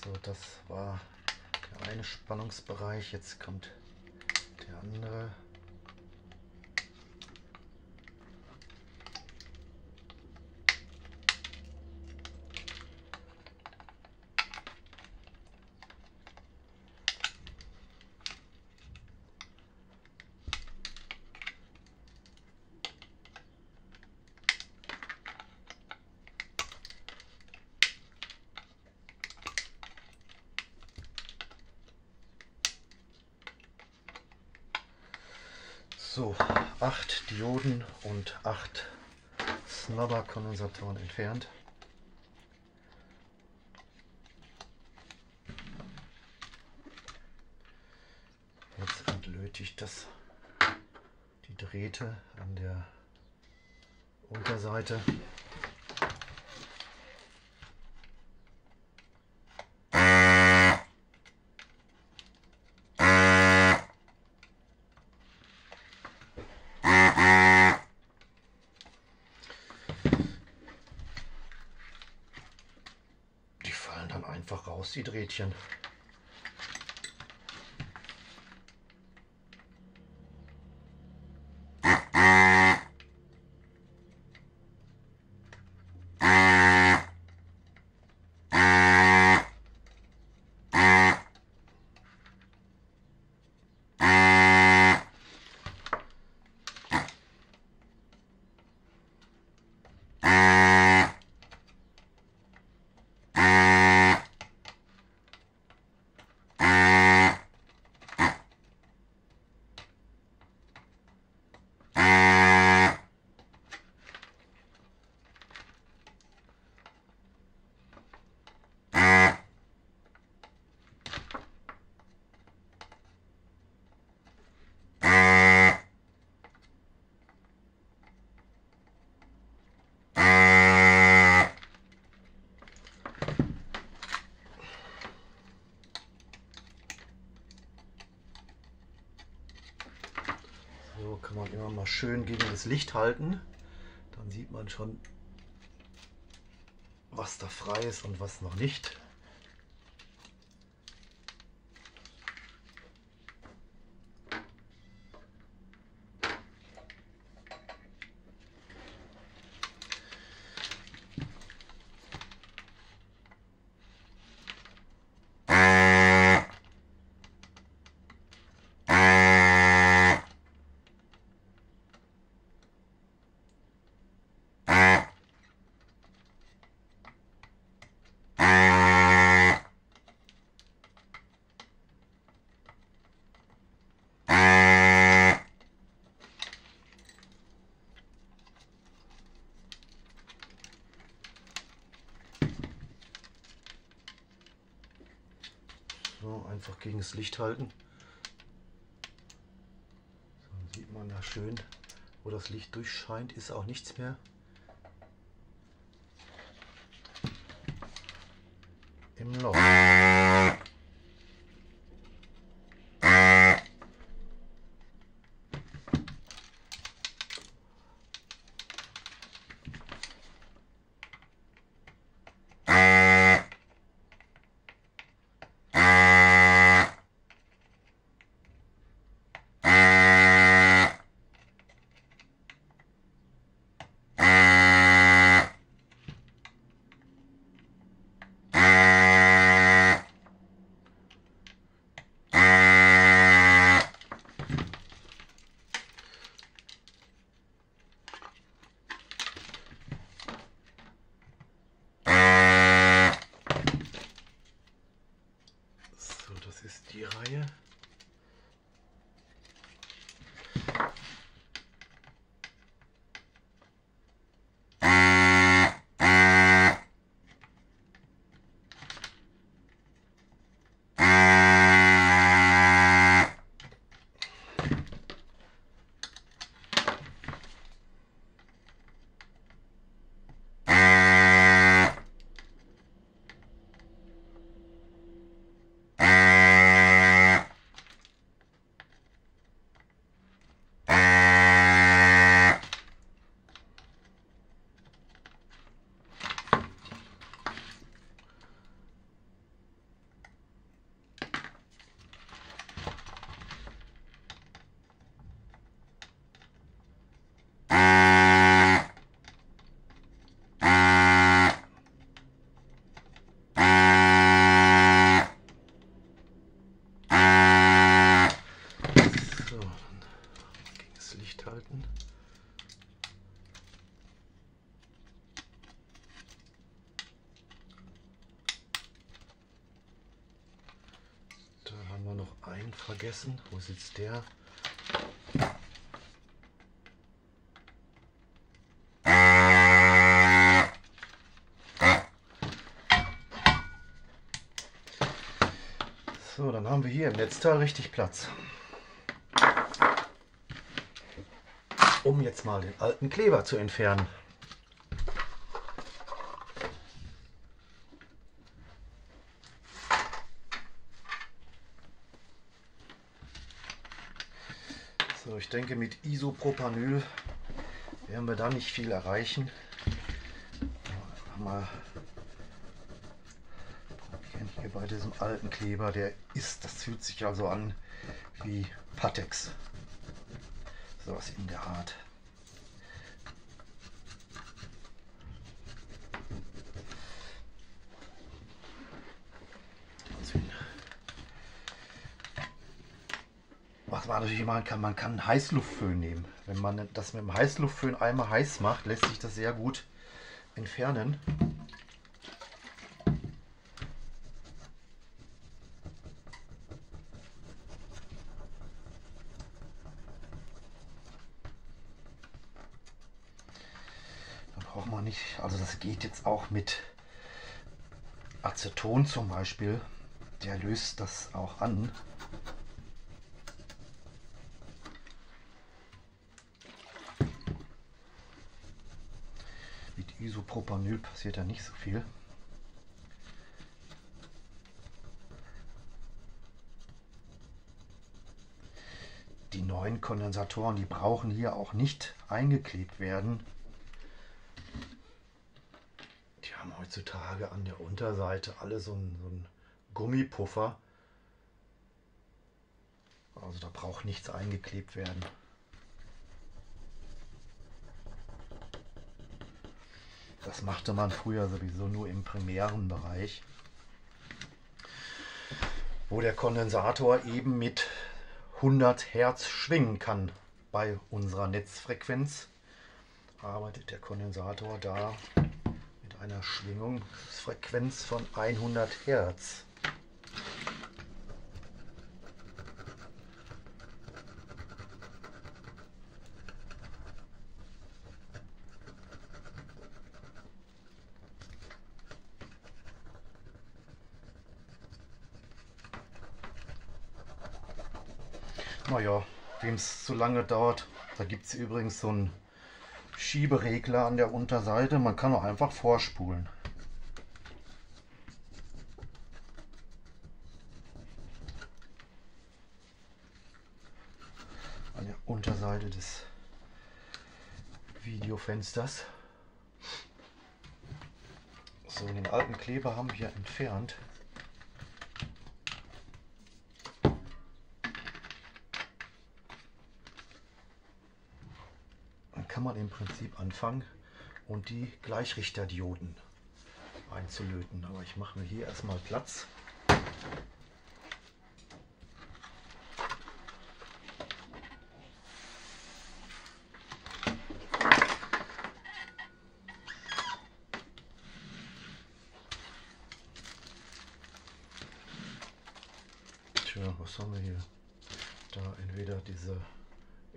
So, das war der eine Spannungsbereich, jetzt kommt der andere. So, 8 Dioden und 8 Snubber-Kondensatoren entfernt. Jetzt entlöte ich die Drähte an der Unterseite. Die fallen dann einfach raus, die Drähtchen. So kann man immer mal schön gegen das Licht halten. Dann sieht man schon, was da frei ist und was noch nicht. So, einfach gegen das Licht halten. So, dann sieht man da schön, wo das Licht durchscheint, ist auch nichts mehr. Im Loch. Reihe. Halten. Da haben wir noch einen vergessen. Wo sitzt der? So, dann haben wir hier im Netzteil richtig Platz. Um jetzt mal den alten Kleber zu entfernen. So, ich denke, mit Isopropanyl werden wir da nicht viel erreichen. Mal probieren hier bei diesem alten Kleber, das fühlt sich also an wie Pattex. Sowas in der Art. Was man natürlich machen kann, man kann einen Heißluftföhn nehmen. Wenn man das mit dem Heißluftföhn einmal heiß macht, lässt sich das sehr gut entfernen. Braucht man nicht, also das geht jetzt auch mit Aceton zum Beispiel, der löst das auch an. Mit Isopropanyl passiert da nicht so viel. Die neuen Kondensatoren, die brauchen hier auch nicht eingeklebt werden. Die haben heutzutage an der Unterseite alle so einen Gummipuffer. Also da braucht nichts eingeklebt werden. Das machte man früher sowieso nur im primären Bereich, wo der Kondensator eben mit 100 Hertz schwingen kann. Bei unserer Netzfrequenz arbeitet der Kondensator da mit einer Schwingungsfrequenz von 100 Hertz. Naja, wem es zu lange dauert, da gibt es übrigens so einen Schieberegler an der Unterseite. Man kann auch einfach vorspulen. An der Unterseite des Videofensters. So, den alten Kleber haben wir entfernt. Kann man im Prinzip anfangen und die Gleichrichterdioden einzulöten. Aber ich mache mir hier erstmal Platz. Tja, ja, was haben wir hier? Da entweder diese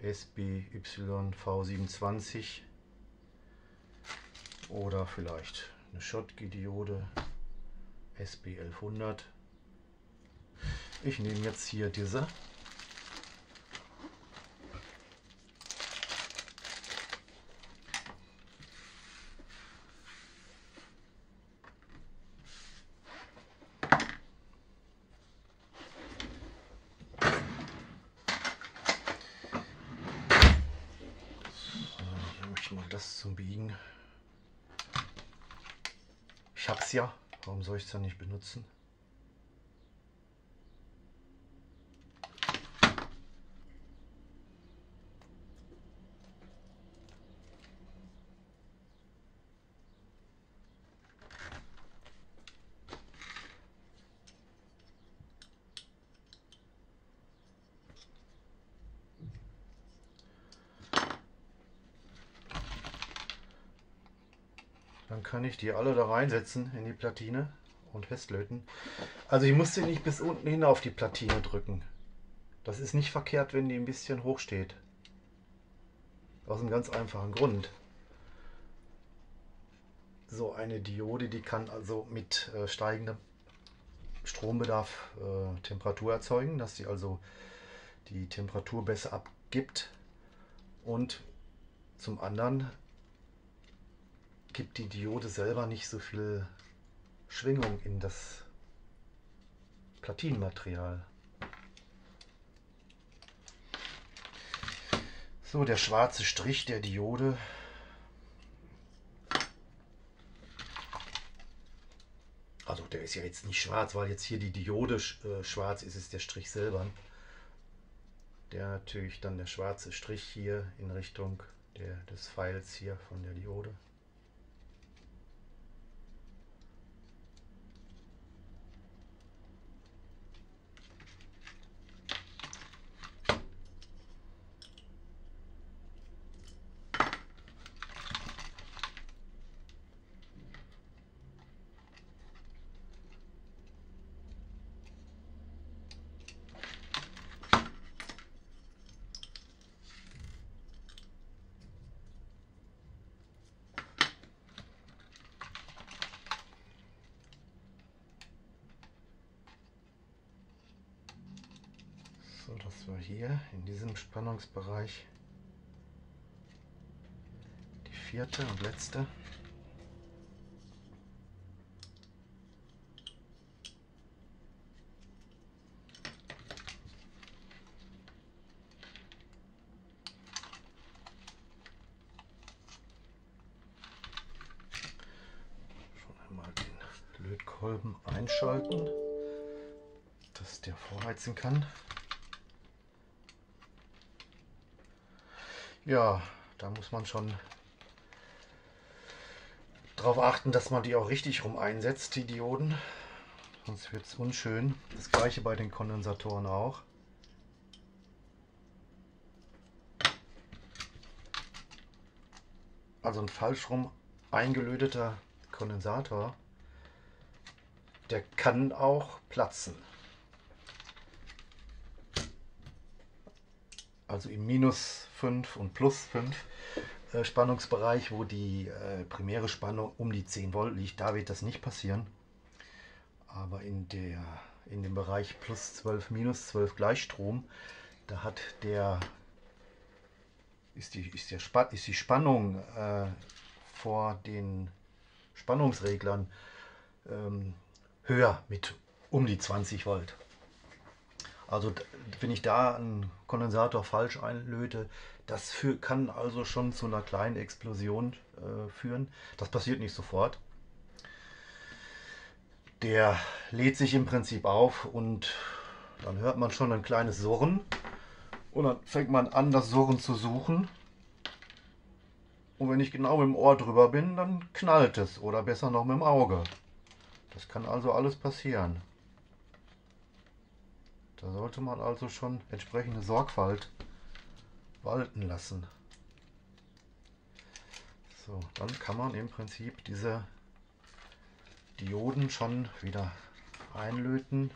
SBYV27 oder vielleicht eine Schottky-Diode SB1100. Ich nehme jetzt hier diese. Mal das zum Biegen. Ich hab's ja. Warum soll ich es dann nicht benutzen? Dann kann ich die alle da reinsetzen in die Platine und festlöten. Also ich muss sie nicht bis unten hin auf die Platine drücken. Das ist nicht verkehrt, wenn die ein bisschen hoch steht. Aus einem ganz einfachen Grund. So eine Diode, die kann also mit steigendem Strombedarf Temperatur erzeugen, dass sie also die Temperatur besser abgibt. Und zum anderen gibt die Diode selber nicht so viel Schwingung in das Platinenmaterial. So, der schwarze Strich der Diode. Also der ist ja jetzt nicht schwarz, weil jetzt hier die Diode schwarz ist, ist der Strich selber. Der natürlich dann der schwarze Strich hier in Richtung des Pfeils hier von der Diode. So, das war hier in diesem Spannungsbereich die vierte und letzte. Schon einmal den Lötkolben einschalten, dass der vorheizen kann. Ja, da muss man schon darauf achten, dass man die auch richtig rum einsetzt, die Dioden. Sonst wird es unschön. Das gleiche bei den Kondensatoren auch. Also ein falsch rum eingelöteter Kondensator, der kann auch platzen. Also im minus 5 und plus 5 Spannungsbereich, wo die primäre Spannung um die 10 Volt liegt, da wird das nicht passieren. Aber in dem Bereich plus 12, minus 12 Gleichstrom, da hat ist die Spannung vor den Spannungsreglern höher mit um die 20 Volt. Also wenn ich da einen Kondensator falsch einlöte, das kann also schon zu einer kleinen Explosion führen. Das passiert nicht sofort. Der lädt sich im Prinzip auf und dann hört man schon ein kleines Surren. Und dann fängt man an, das Surren zu suchen. Und wenn ich genau im Ohr drüber bin, dann knallt es. Oder besser noch mit dem Auge. Das kann also alles passieren. Da sollte man also schon entsprechende Sorgfalt walten lassen. So, dann kann man im Prinzip diese Dioden schon wieder einlöten.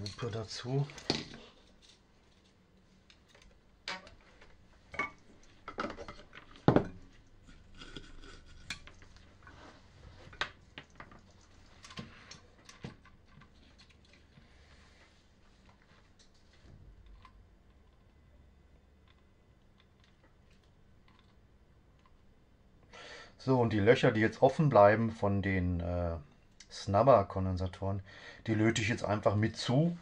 Lupe dazu. So, und die Löcher, die jetzt offen bleiben von den Snubber-Kondensatoren, die löte ich jetzt einfach mit zu.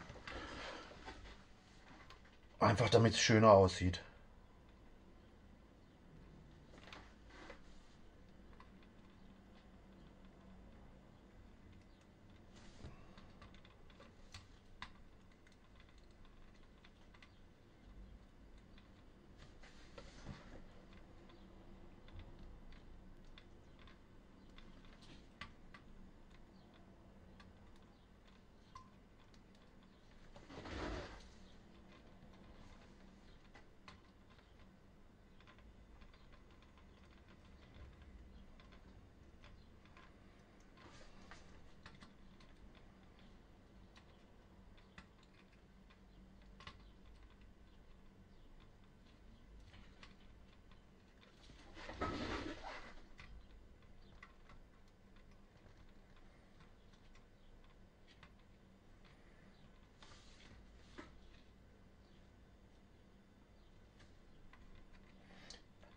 Einfach damit es schöner aussieht.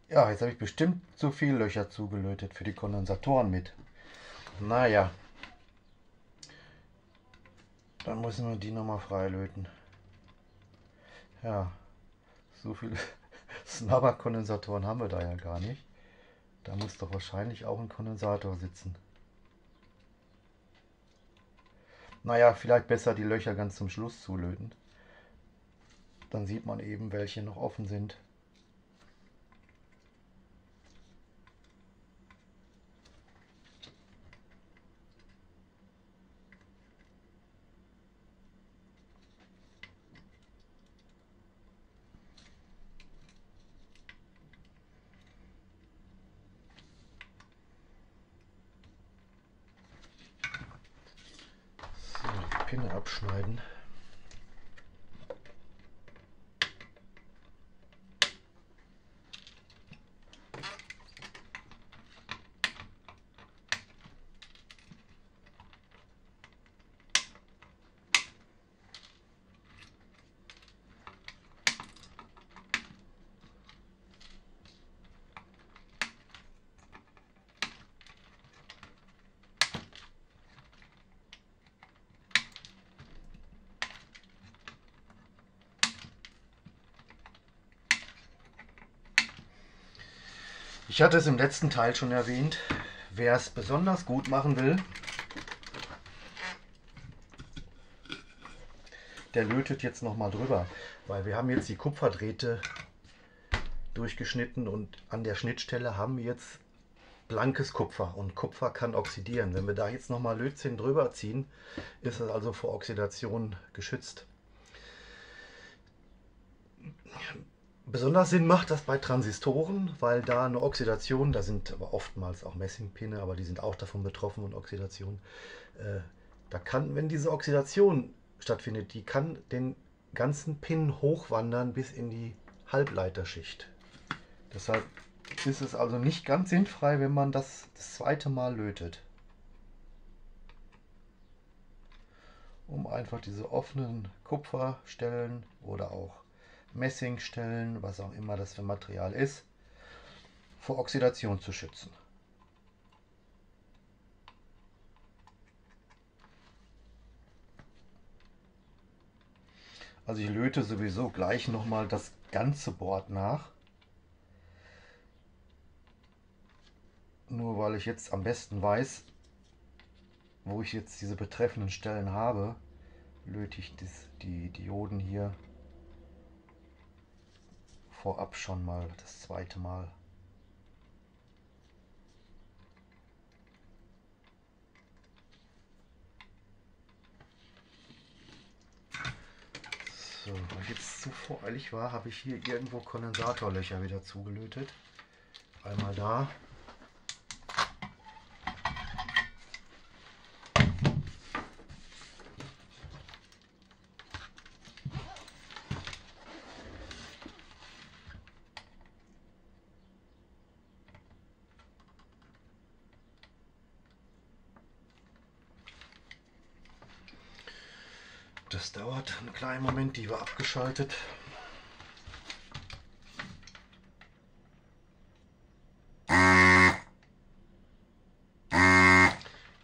Ja, jetzt habe ich bestimmt zu viele Löcher zugelötet für die Kondensatoren mit. Naja, dann müssen wir die nochmal freilöten. Ja, so viele Snubber-Kondensatoren haben wir da ja gar nicht. Da muss doch wahrscheinlich auch ein Kondensator sitzen. Naja, vielleicht besser die Löcher ganz zum Schluss zulöten. Dann sieht man eben, welche noch offen sind. So, die Pinne abschneiden. Ich hatte es im letzten Teil schon erwähnt, wer es besonders gut machen will, der lötet jetzt nochmal drüber, weil wir haben jetzt die Kupferdrähte durchgeschnitten und an der Schnittstelle haben wir jetzt blankes Kupfer und Kupfer kann oxidieren. Wenn wir da jetzt nochmal Lötzinn drüber ziehen, ist es also vor Oxidation geschützt. Besonders Sinn macht das bei Transistoren, weil da eine Oxidation, da sind aber oftmals auch Messingpinne, aber die sind auch davon betroffen und Oxidation. Da kann, wenn diese Oxidation stattfindet, die kann den ganzen Pin hochwandern bis in die Halbleiterschicht. Deshalb ist es also nicht ganz sinnfrei, wenn man das zweite Mal lötet. Um einfach diese offenen Kupferstellen oder auch Messingstellen, was auch immer das für Material ist, vor Oxidation zu schützen. Also ich löte sowieso gleich nochmal das ganze Board nach. Nur weil ich jetzt am besten weiß, wo ich jetzt diese betreffenden Stellen habe, löte ich die Dioden hier vorab schon mal das zweite Mal. So, weil ich jetzt zu voreilig war, habe ich hier irgendwo Kondensatorlöcher wieder zugelötet. Einmal da. das dauert einen kleinen Moment, die war abgeschaltet.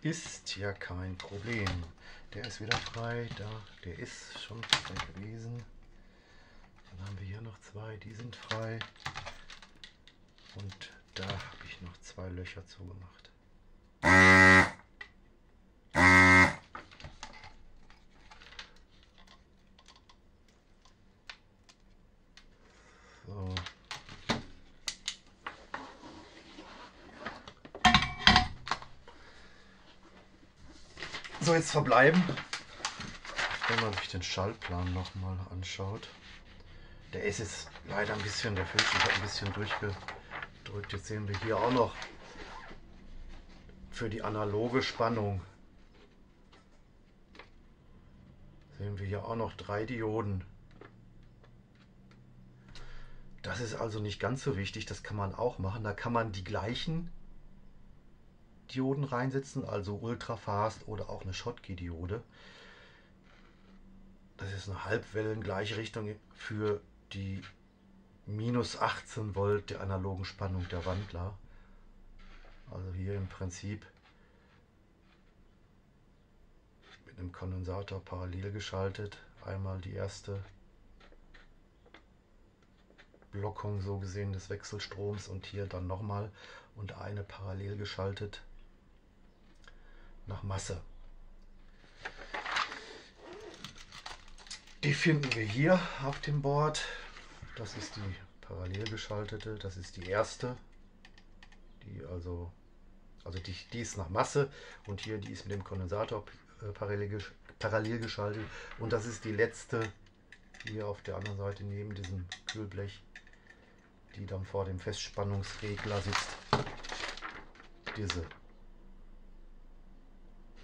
Ist ja kein Problem. Der ist wieder frei. Da, der ist schon frei gewesen. Dann haben wir hier noch zwei, die sind frei. Und da habe ich noch zwei Löcher zugemacht. So. So, jetzt verbleiben, wenn man sich den Schaltplan nochmal anschaut. Der ist jetzt leider ein bisschen, der Filzschicht hat ein bisschen durchgedrückt. Jetzt sehen wir hier auch noch für die analoge Spannung. Sehen wir hier auch noch 3 Dioden. Das ist also nicht ganz so wichtig, das kann man auch machen. Da kann man die gleichen Dioden reinsetzen, also Ultrafast oder auch eine Schottky-Diode. Das ist eine Halbwellen-Gleichrichtung für die minus 18 Volt der analogen Spannung der Wandler. Also hier im Prinzip mit einem Kondensator parallel geschaltet. Einmal die erste Blockung so gesehen des Wechselstroms und hier dann nochmal und eine parallel geschaltet nach Masse. Die finden wir hier auf dem Board. Das ist die parallel geschaltete, das ist die erste, die die ist nach Masse und hier die ist mit dem Kondensator parallel geschaltet und das ist die letzte hier auf der anderen Seite neben diesem Kühlblech, die dann vor dem Festspannungsregler sitzt. Diese.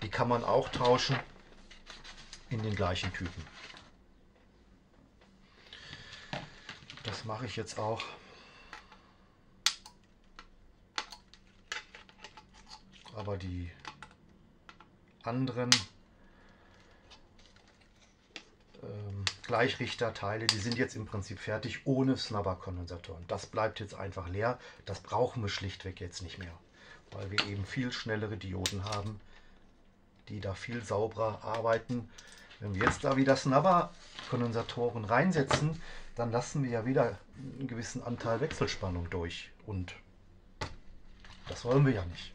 Die kann man auch tauschen in den gleichen Typen. Das mache ich jetzt auch. Aber die anderen Gleichrichterteile, die sind jetzt im Prinzip fertig ohne Snubber-Kondensatoren. Das bleibt jetzt einfach leer. Das brauchen wir schlichtweg jetzt nicht mehr, weil wir eben viel schnellere Dioden haben, die da viel sauberer arbeiten. Wenn wir jetzt da wieder Snubber-Kondensatoren reinsetzen, dann lassen wir ja wieder einen gewissen Anteil Wechselspannung durch. Und das wollen wir ja nicht.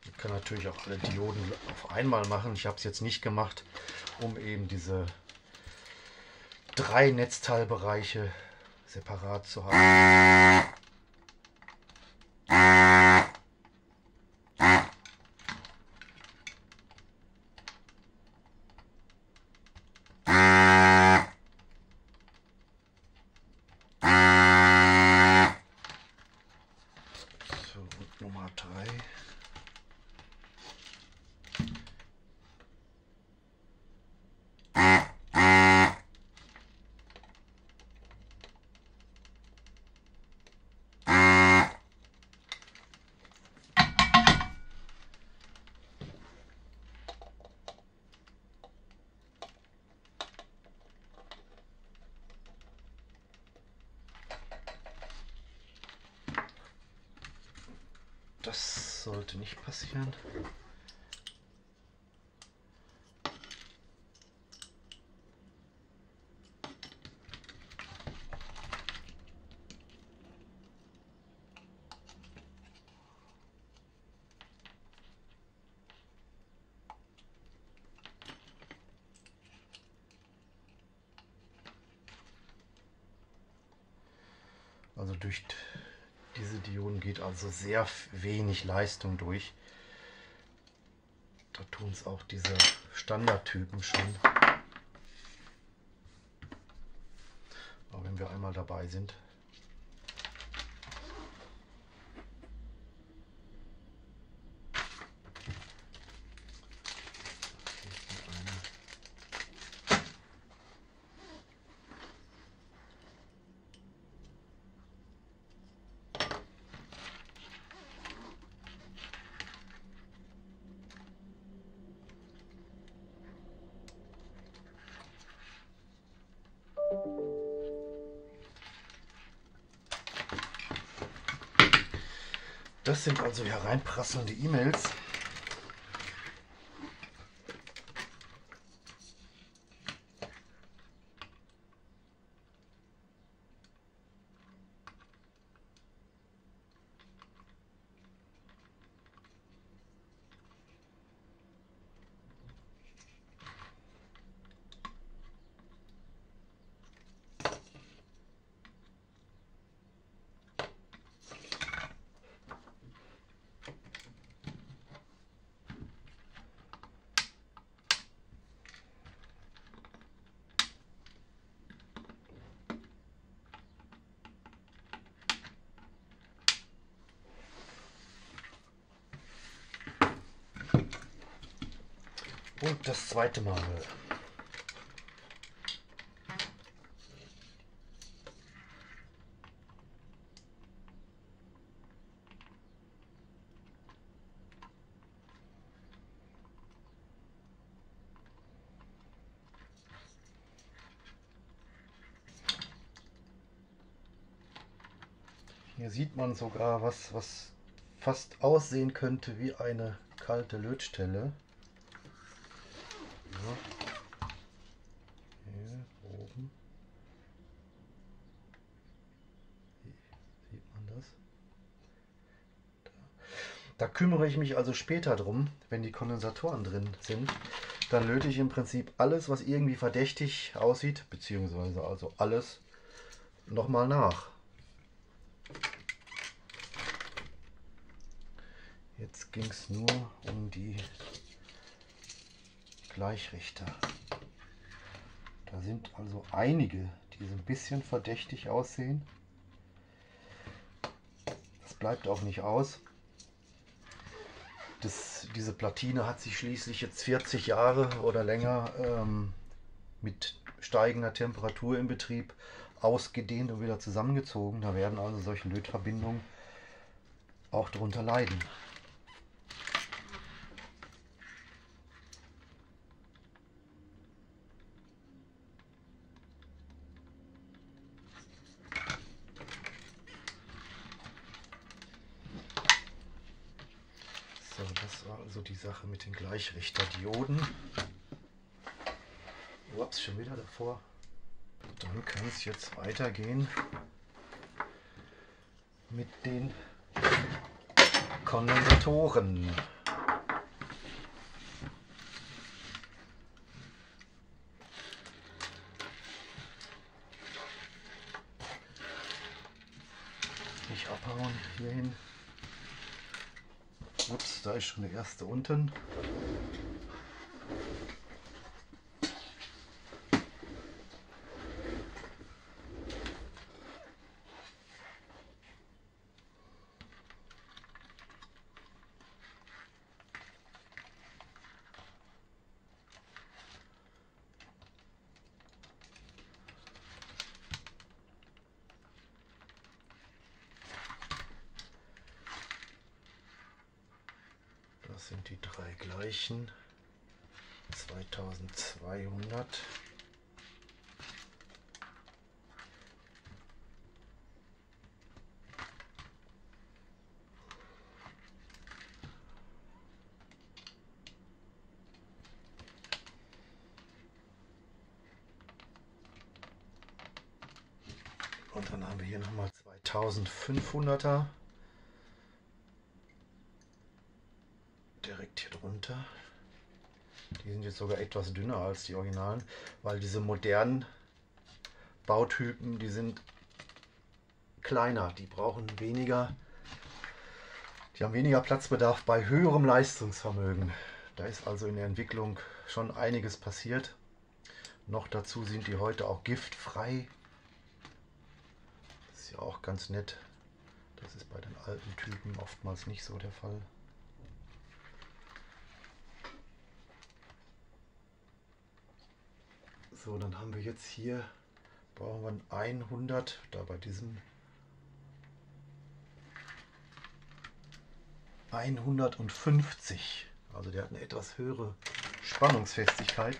Ich kann natürlich auch alle Dioden auf einmal machen. Ich habe es jetzt nicht gemacht, um eben diese 3 Netzteilbereiche separat zu haben. So, und Nummer 3. Das sollte nicht passieren. Also durch diese Dioden geht also sehr wenig Leistung durch. Da tun es auch diese Standardtypen schon. Aber wenn wir einmal dabei sind, Das sind also hereinprasselnde E-Mails. Und das zweite Mal. Hier sieht man sogar was fast aussehen könnte wie eine kalte Lötstelle. Ja. Hier oben. Sieht man das? Da kümmere ich mich also später drum, wenn die Kondensatoren drin sind. Dann löte ich im Prinzip alles, was irgendwie verdächtig aussieht, beziehungsweise also alles nochmal nach. Jetzt ging es nur um die Gleichrichter. Da sind also einige, die so ein bisschen verdächtig aussehen. Das bleibt auch nicht aus. Diese Platine hat sich schließlich jetzt 40 Jahre oder länger mit steigender Temperatur im Betrieb ausgedehnt und wieder zusammengezogen. Da werden also solche Lötverbindungen auch darunter leiden. So, das war also die Sache mit den Gleichrichterdioden. Ups, schon wieder davor. Dann kann es jetzt weitergehen mit den Kondensatoren. Nicht abhauen hierhin. Ups, da ist schon der erste unten. Das sind die drei gleichen. 2200. Und dann haben wir hier nochmal 2500er. Direkt hier drunter. Die sind jetzt sogar etwas dünner als die Originalen, weil diese modernen Bautypen, die sind kleiner, die brauchen weniger, die haben weniger Platzbedarf bei höherem Leistungsvermögen. Da ist also in der Entwicklung schon einiges passiert. Noch dazu sind die heute auch giftfrei. Das ist ja auch ganz nett. Das ist bei den alten Typen oftmals nicht so der Fall. So, dann haben wir jetzt hier, brauchen wir ein 100, da bei diesem 150, also der hat eine etwas höhere Spannungsfestigkeit.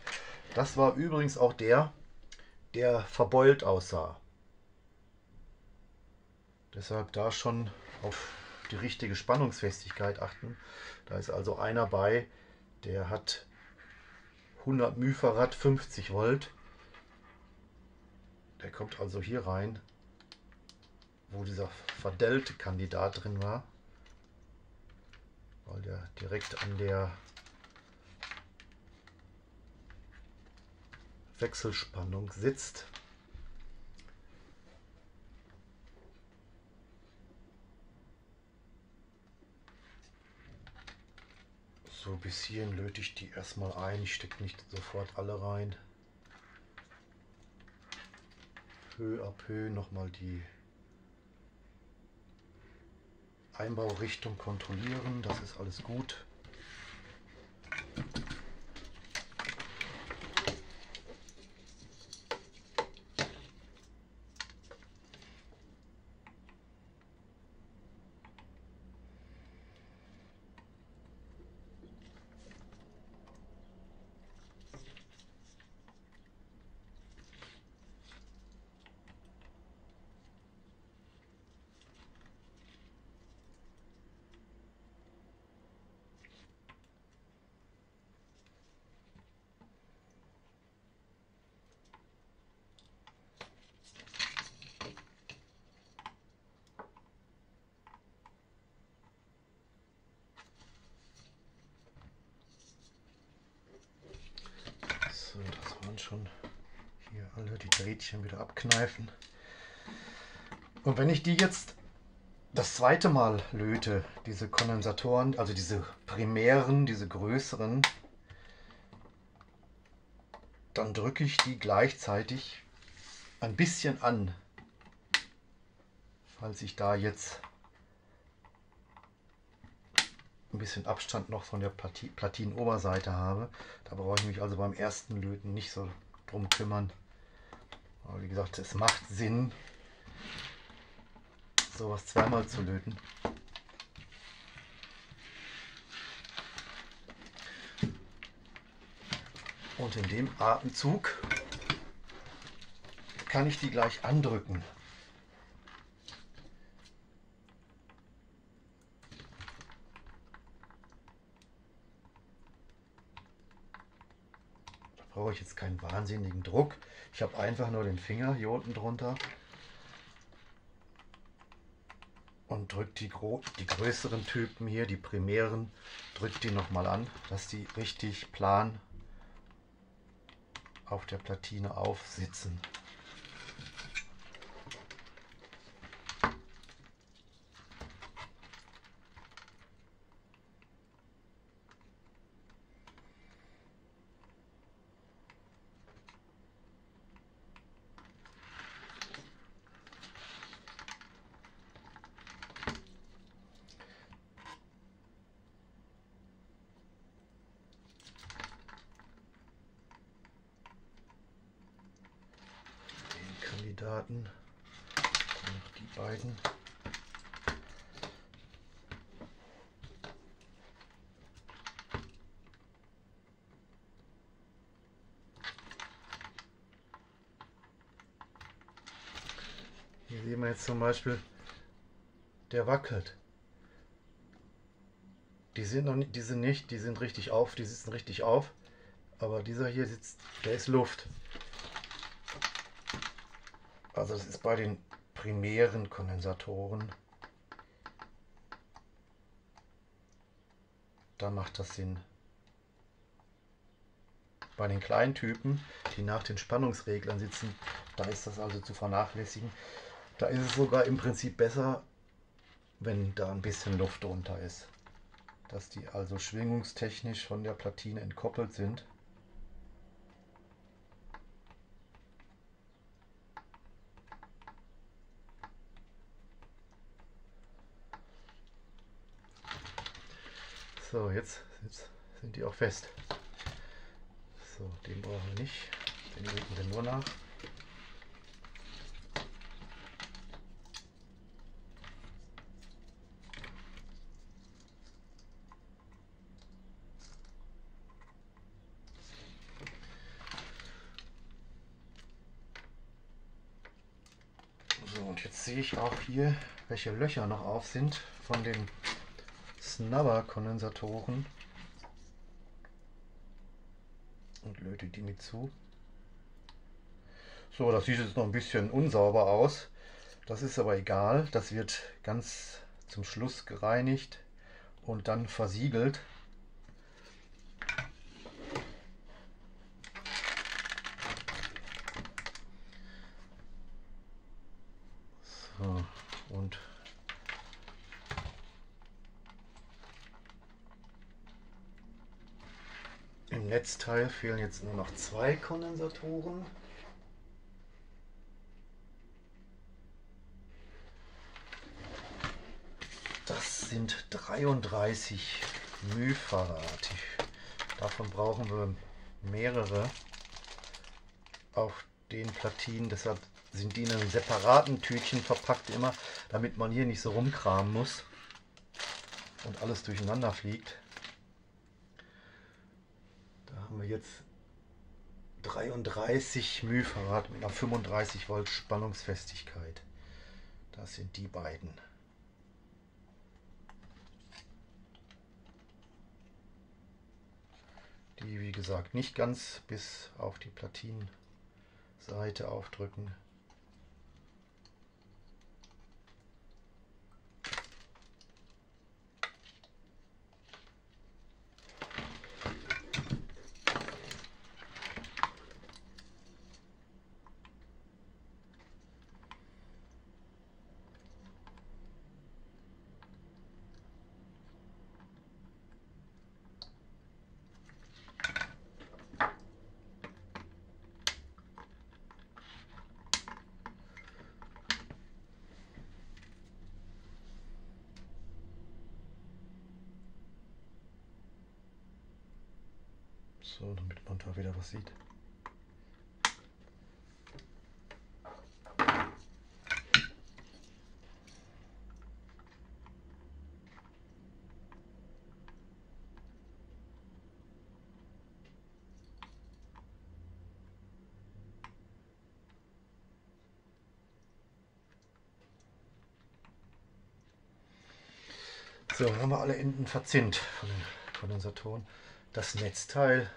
Das war übrigens auch der verbeult aussah. Deshalb da schon auf die richtige Spannungsfestigkeit achten. Da ist also einer bei, der hat 100 μF, 50 Volt. Der kommt also hier rein, wo dieser verdellte Kandidat drin war, weil der direkt an der Wechselspannung sitzt. So, bis hierhin löte ich die erstmal ein. Ich stecke nicht sofort alle rein. Peu à peu nochmal die Einbaurichtung kontrollieren. Das ist alles gut. So, das waren schon hier alle die Drähtchen wieder abkneifen. Und wenn ich die jetzt das zweite Mal löte, diese Kondensatoren, also diese primären, diese größeren, dann drücke ich die gleichzeitig ein bisschen an, falls ich da jetzt ein bisschen Abstand noch von der Platinoberseite habe. Da brauche ich mich also beim ersten Löten nicht so drum kümmern. Aber wie gesagt, es macht Sinn, sowas zweimal zu löten. Und in dem Atemzug kann ich die gleich andrücken. Da brauche ich jetzt keinen wahnsinnigen Druck. Ich habe einfach nur den Finger hier unten drunter und drücke die größeren Typen hier, die primären, drücke die nochmal an, dass die richtig plan auf der Platine aufsitzen. Kandidaten, dann noch die beiden. Hier sehen wir jetzt zum Beispiel, der wackelt. Die sind noch nicht, die sind richtig auf, die sitzen richtig auf, aber dieser hier sitzt, der ist Luft. Also das ist bei den primären Kondensatoren. Da macht das Sinn. Bei den kleinen Typen, die nach den Spannungsreglern sitzen, da ist das also zu vernachlässigen. Da ist es sogar im Prinzip besser, wenn da ein bisschen Luft drunter ist. Dass die also schwingungstechnisch von der Platine entkoppelt sind. So, jetzt sind die auch fest. So, den brauchen wir nicht. Den legen wir nur nach. So, und jetzt sehe ich auch hier, welche Löcher noch auf sind von den Snubber-Kondensatoren und löte die mit zu. So, das sieht jetzt noch ein bisschen unsauber aus. Das ist aber egal. Das wird ganz zum Schluss gereinigt und dann versiegelt. So, und im Netzteil fehlen jetzt nur noch 2 Kondensatoren. Das sind 33 μF. Davon brauchen wir mehrere auf den Platinen. Deshalb sind die in einem separaten Tütchen verpackt immer, damit man hier nicht so rumkramen muss und alles durcheinander fliegt. Da haben wir jetzt 33 μF mit einer 35 Volt Spannungsfestigkeit. Das sind die beiden. Die, wie gesagt, nicht ganz bis auf die Platinenseite aufdrücken. So, damit man da wieder was sieht. So, haben wir alle Enden verzinnt von den Kondensatoren. Das Netzteil,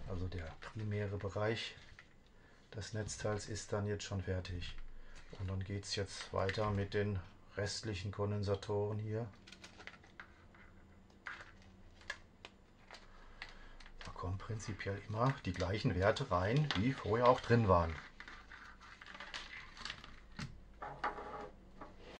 also der primäre Bereich des Netzteils, ist dann jetzt schon fertig. Und dann geht es jetzt weiter mit den restlichen Kondensatoren hier. Da kommen prinzipiell immer die gleichen Werte rein, wie vorher auch drin waren.